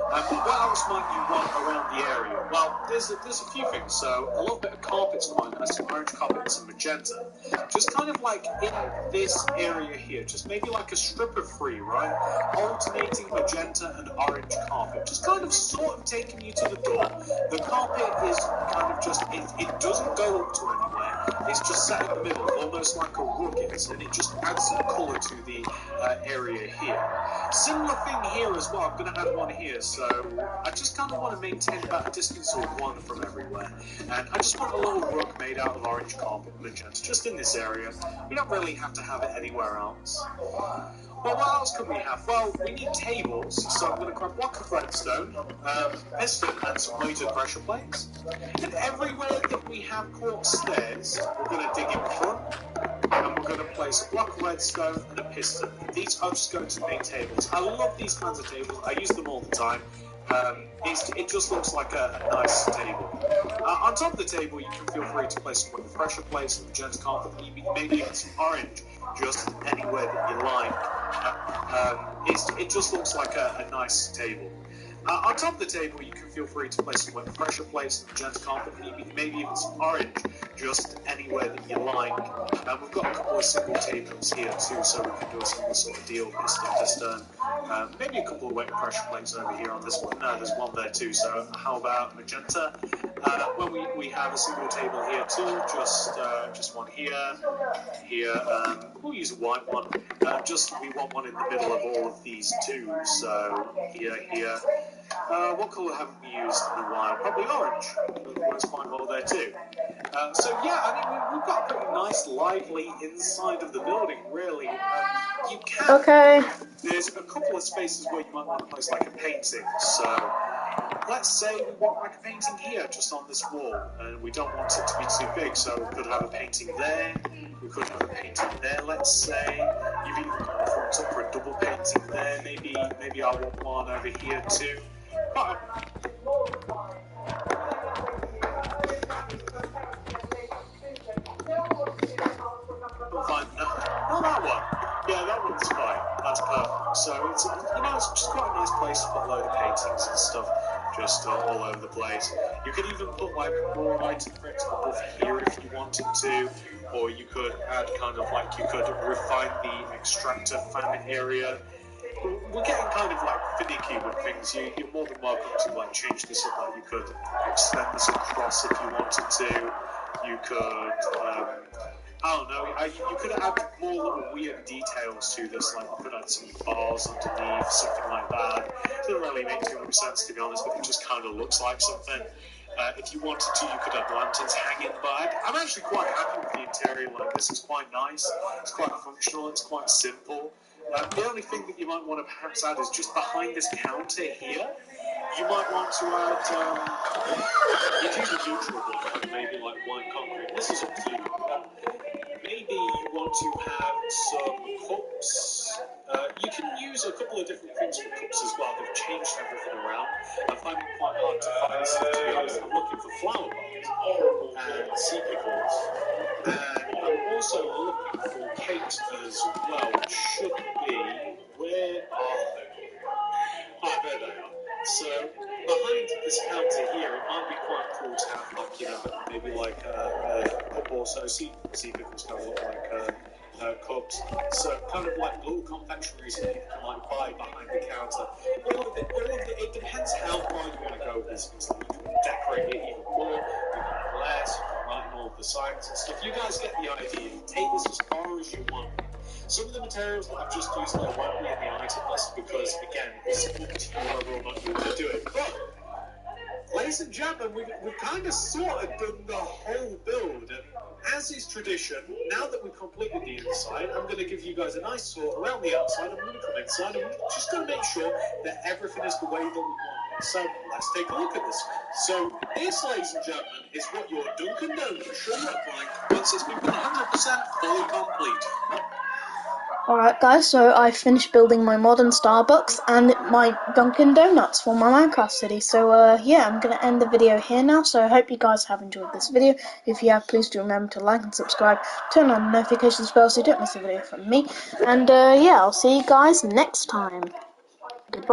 What else might you want around the area? Well, there's a few things. So a little bit of carpet's quite nice, some orange carpet and some magenta. Just kind of like in this area here, just maybe like a strip of free, right? Alternating magenta and orange carpet, just kind of sort of taking you to the door. The carpet is kind of just, it doesn't go up to anywhere. It's just set in the middle, almost like a rug is, and it just adds some colour to the area here. Similar thing here as well. I'm going to add one here, so I just kind of want to maintain about a distance of 1 from everywhere. And I just want a little rug made out of orange carpet and magenta, just in this area. We don't really have to have it anywhere else. Well, what else can we have? Well, we need tables, so I'm going to grab a block of redstone, piston, and some weighted pressure plates. And everywhere that we have quartz stairs, we're going to dig in front, and we're going to place a block of redstone and a piston. These are just going to make tables. I love these kinds of tables. I use them all the time. It just looks like a nice table. On top of the table, you can feel free to place some weighted pressure plates, some magenta carpet, maybe even some orange, just anywhere that you like. It just looks like a nice table. On top of the table, you can feel free to place some weighted pressure plates, some magenta carpet, maybe even some orange, just anywhere that you like. We've got a couple of single tables here too, so we can do a similar sort of deal, piston. Maybe a couple of weighted pressure plates over here on this one. No, there's one there too, so how about magenta? When we have a single table here too, just one here. We'll use a white one. We want one in the middle of all of these too, so here. What colour haven't we used in a while? Probably orange. It works quite well there too. So yeah, I mean, we've got a pretty nice, lively inside of the building, really. You can... Okay. There's a couple of spaces where you might want to place like a painting. So let's say we want like a painting here, just on this wall, and we don't want it to be too big, so we could have a painting there. We could have a painting there, let's say. You've even got the front up for a double painting there. Maybe I want one over here too. But fine. No, that one. Yeah, that one's fine. That's perfect. So it's just quite a nice place to put a load of paintings and stuff. just all over the place. You could even put like more items, for example, here if you wanted to, or you could add kind of like, you could refine the extractor fan area. We're getting kind of like finicky with things. You're more than welcome to like change this up. Like you could extend this across if you wanted to. You could, I don't know. You could add more little weird details to this, like you could add some bars underneath, something like that. It doesn't really make too much sense, to be honest, but it just kind of looks like something. If you wanted to, you could have lanterns hanging by. I'm actually quite happy with the interior. Like this is quite nice. It's quite functional. It's quite simple. The only thing that you might want to perhaps add is just behind this counter here. You might want to add. It's usually neutral, but maybe like white concrete. This is up to you. Maybe you want to have some cups. You can use a couple of different things for cups as well. They've changed everything around. I find it quite hard to find stuff, to be honest. I'm looking for flower pots and sea pickles. And I'm also looking for cakes as well, which should be... Where are they? Ah, there they are. So, behind this counter here, it might be quite cool to have, like, you know, maybe like a cup or so. Sea pickles kind of look like cups. So, kind of like little confectionaries that you can, like, buy behind the counter. It depends how far you want to go with this. It's like you can decorate it even more, you can have less, you can write all of the signs and stuff. You guys get the idea. Take this as far as you want. Some of the materials that I've just used there won't be in the item list because, again, it's up to you whether or not you want to do it. But, ladies and gentlemen, we've kind of sort of done the whole build. And as is tradition, now that we've completed the inside, I'm going to give you guys a nice tour around the outside. I'm going to come inside and we're just going to make sure that everything is the way that we want it. So, let's take a look at this. So, this, ladies and gentlemen, is what your Dunkin' Donuts should look like once it's been 100% fully complete. Alright guys, so I finished building my modern Starbucks and my Dunkin' Donuts for my Minecraft city. So yeah, I'm going to end the video here now, so I hope you guys have enjoyed this video. If you have, please do remember to like and subscribe, turn on the notifications bell so you don't miss a video from me. And yeah, I'll see you guys next time. Goodbye.